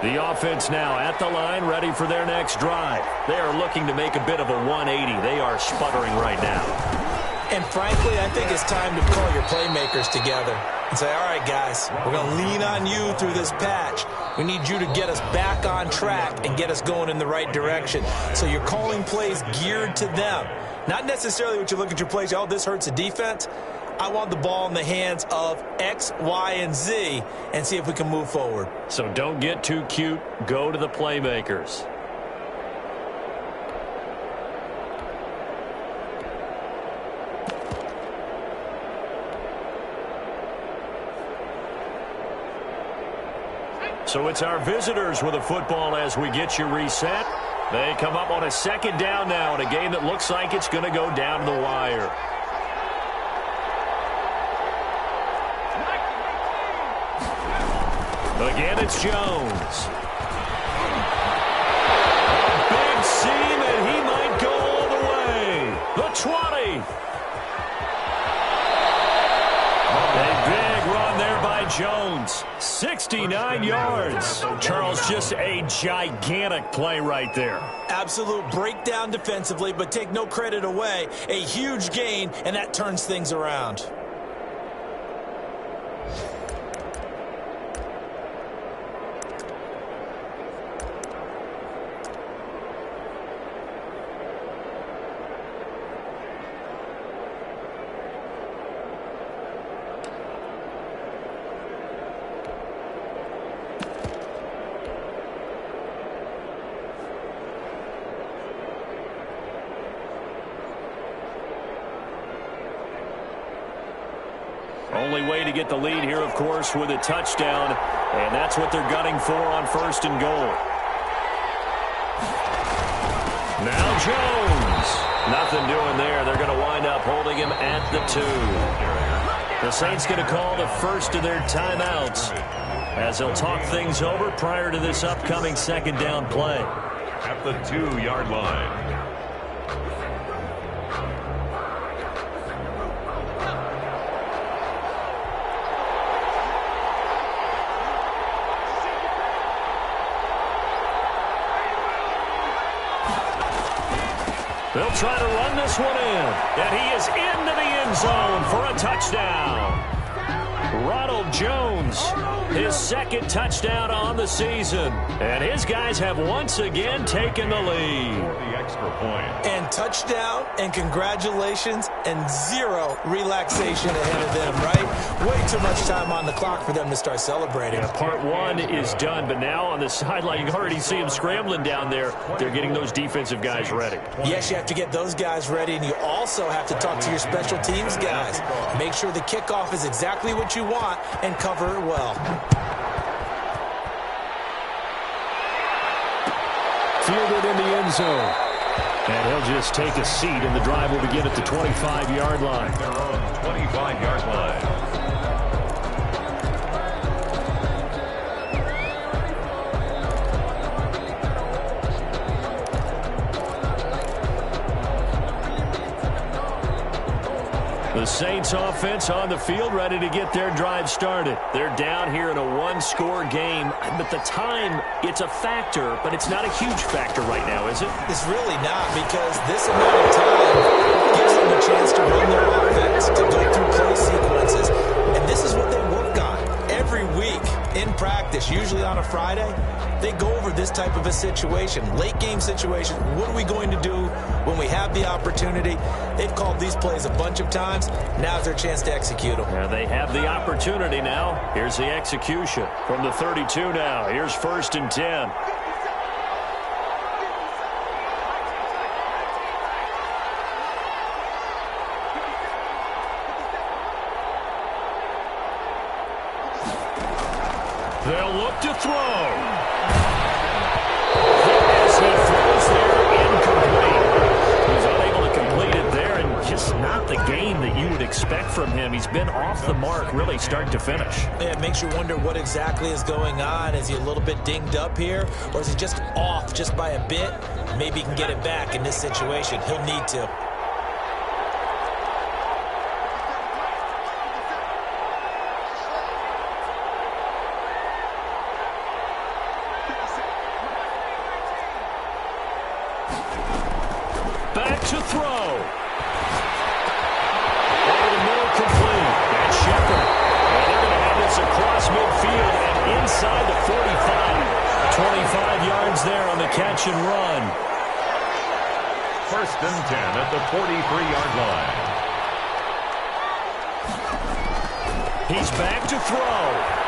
The offense now at the line, ready for their next drive. They are looking to make a bit of a 180. They are sputtering right now. And frankly, I think it's time to pull your playmakers together and say, all right, guys, we're going to lean on you through this patch. We need you to get us back on track and get us going in the right direction. So you're calling plays geared to them. Not necessarily what you look at your plays, oh, this hurts the defense. I want the ball in the hands of X, Y, and Z and see if we can move forward. So don't get too cute. Go to the playmakers. So it's our visitors with a football as we get you reset. They come up on a second down now in a game that looks like it's going to go down to the wire. Again, it's Jones. A big seam, and he might go all the way. The 20. A big run there by Jones. 69 yards. Charles, just a gigantic play right there. Absolute breakdown defensively, but take no credit away. A huge gain, and that turns things around. Only way to get the lead here, of course, with a touchdown, and that's what they're gunning for on 1st and goal. Now Jones. Nothing doing there. They're going to wind up holding him at the 2. The Saints going to call the first of their timeouts as they'll talk things over prior to this upcoming second down play. At the 2-yard line. They'll try to run this one in, and he is into the end zone for a touchdown. Ronald Jones, his second touchdown on the season, and his guys have once again taken the lead. The extra point. And touchdown, and congratulations, and zero relaxation ahead of them, right? Way too much time on the clock for them to start celebrating. Yeah, part one is done, but now on the sideline, you can already see them scrambling down there. They're getting those defensive guys ready. Yes, you have to get those guys ready, and you also have to talk to your special teams guys. Make sure the kickoff is exactly what you want and cover it well. Fielded in the end zone. And he'll just take a seat, and the drive will begin at the 25-yard line. Their own 25-yard line. The Saints offense on the field, ready to get their drive started. They're down here in a one-score game, but the time, it's a factor, but it's not a huge factor right now, is it? It's really not, because this amount of time gives them a chance to run their offense, to go through play sequences, and this is what they work on every week in practice, usually on a Friday. They go over this type of a situation, late game situation. What are we going to do when we have the opportunity? They've called these plays a bunch of times. Now's their chance to execute them. Yeah, they have the opportunity now. Here's the execution from the 32 now. Here's 1st and 10. They'll look to throw. He throws there incomplete. He's unable to complete it there, and just not the game that you would expect from him. He's been off the mark really start to finish. Yeah, it makes you wonder what exactly is going on. Is he a little bit dinged up here, or is he just off just by a bit? Maybe he can get it back in this situation. He'll need to. Back to throw. Over the middle, complete. And Shepard. And they're going to have this across midfield and inside the 45. 25 yards there on the catch and run. 1st and 10 at the 43-yard line. He's back to throw.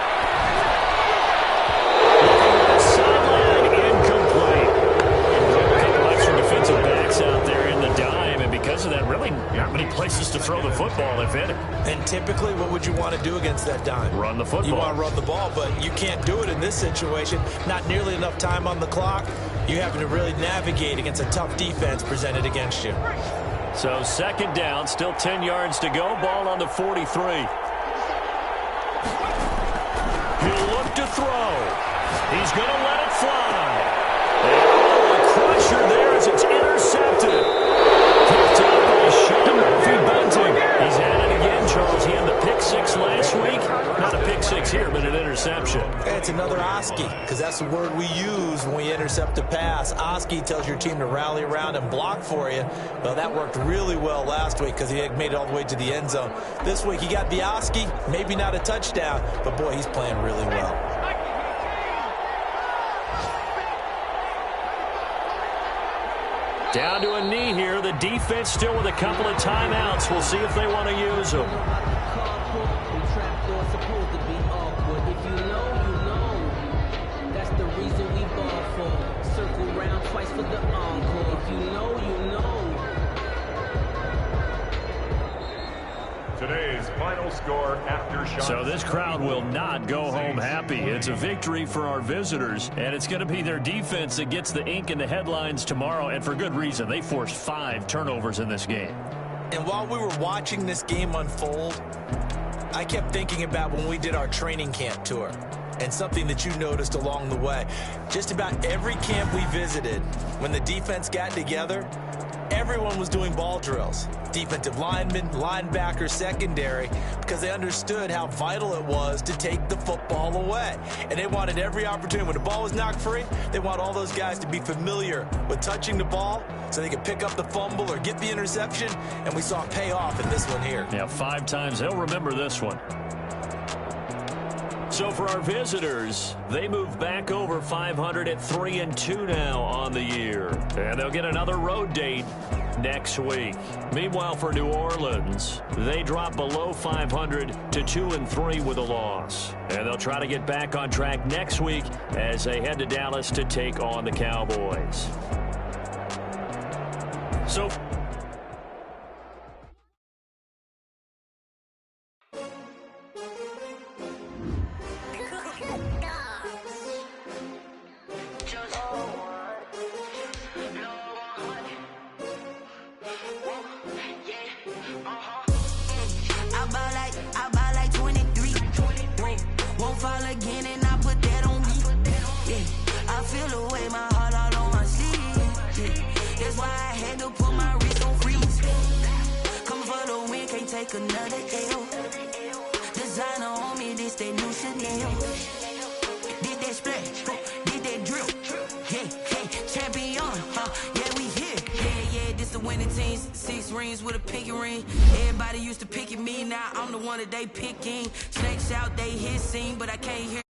Defensive backs out there in the dime, and because of that, really not many places to throw the football, if any. And typically, what would you want to do against that dime? Run the football. You want to run the ball, but you can't do it in this situation. Not nearly enough time on the clock. You having to really navigate against a tough defense presented against you. So second down, still 10 yards to go. Ball on the 43. He'll look to throw. He's going to let it fly. And a crusher there as it's intercepted. Picked up by Sean Murphy-Bunting. He's at it again, Charles. He had the pick six last week. Not a pick six here, but an interception. It's another Oski, because that's the word we use when we intercept a pass. Oski tells your team to rally around and block for you. Well, that worked really well last week because he made it all the way to the end zone. This week he got the Oski, maybe not a touchdown, but boy, he's playing really well. Down to a knee here. The defense still with a couple of timeouts. We'll see if they want to use them. That's the reason we ball for. Circle round twice for the encore. If you know, you know. Today's final score after shot. So this crowd will not go home happy. It's a victory for our visitors, and it's going to be their defense that gets the ink in the headlines tomorrow, and for good reason. They forced 5 turnovers in this game. And while we were watching this game unfold, I kept thinking about when we did our training camp tour and something that you noticed along the way. Just about every camp we visited, when the defense got together, everyone was doing ball drills. Defensive linemen, linebackers, secondary, because they understood how vital it was to take the football away. And they wanted every opportunity. When the ball was knocked free, they want all those guys to be familiar with touching the ball so they could pick up the fumble or get the interception. And we saw it pay off in this one here. Yeah, 5 times. They'll remember this one. So for our visitors, they move back over 500 at 3-2 now on the year. And they'll get another road date next week. Meanwhile, for New Orleans, they drop below 500 to 2-3 with a loss. And they'll try to get back on track next week as they head to Dallas to take on the Cowboys. So I buy like 23. Won't fall again and I put that on me. Yeah, I feel the way, my heart all on my sleeve. Yeah, that's why I had to put my wrist on freeze. Coming for the win, can't take another L. Designer on me, this that new Chanel. Did that splash, did that drill. Yeah, champion, yeah, we here. Yeah, this the winning team. 6 rings with a pinky ring. Everybody used to pick at me, now I'm the one that they picking. Snakes out, they hit scene, but I can't hear.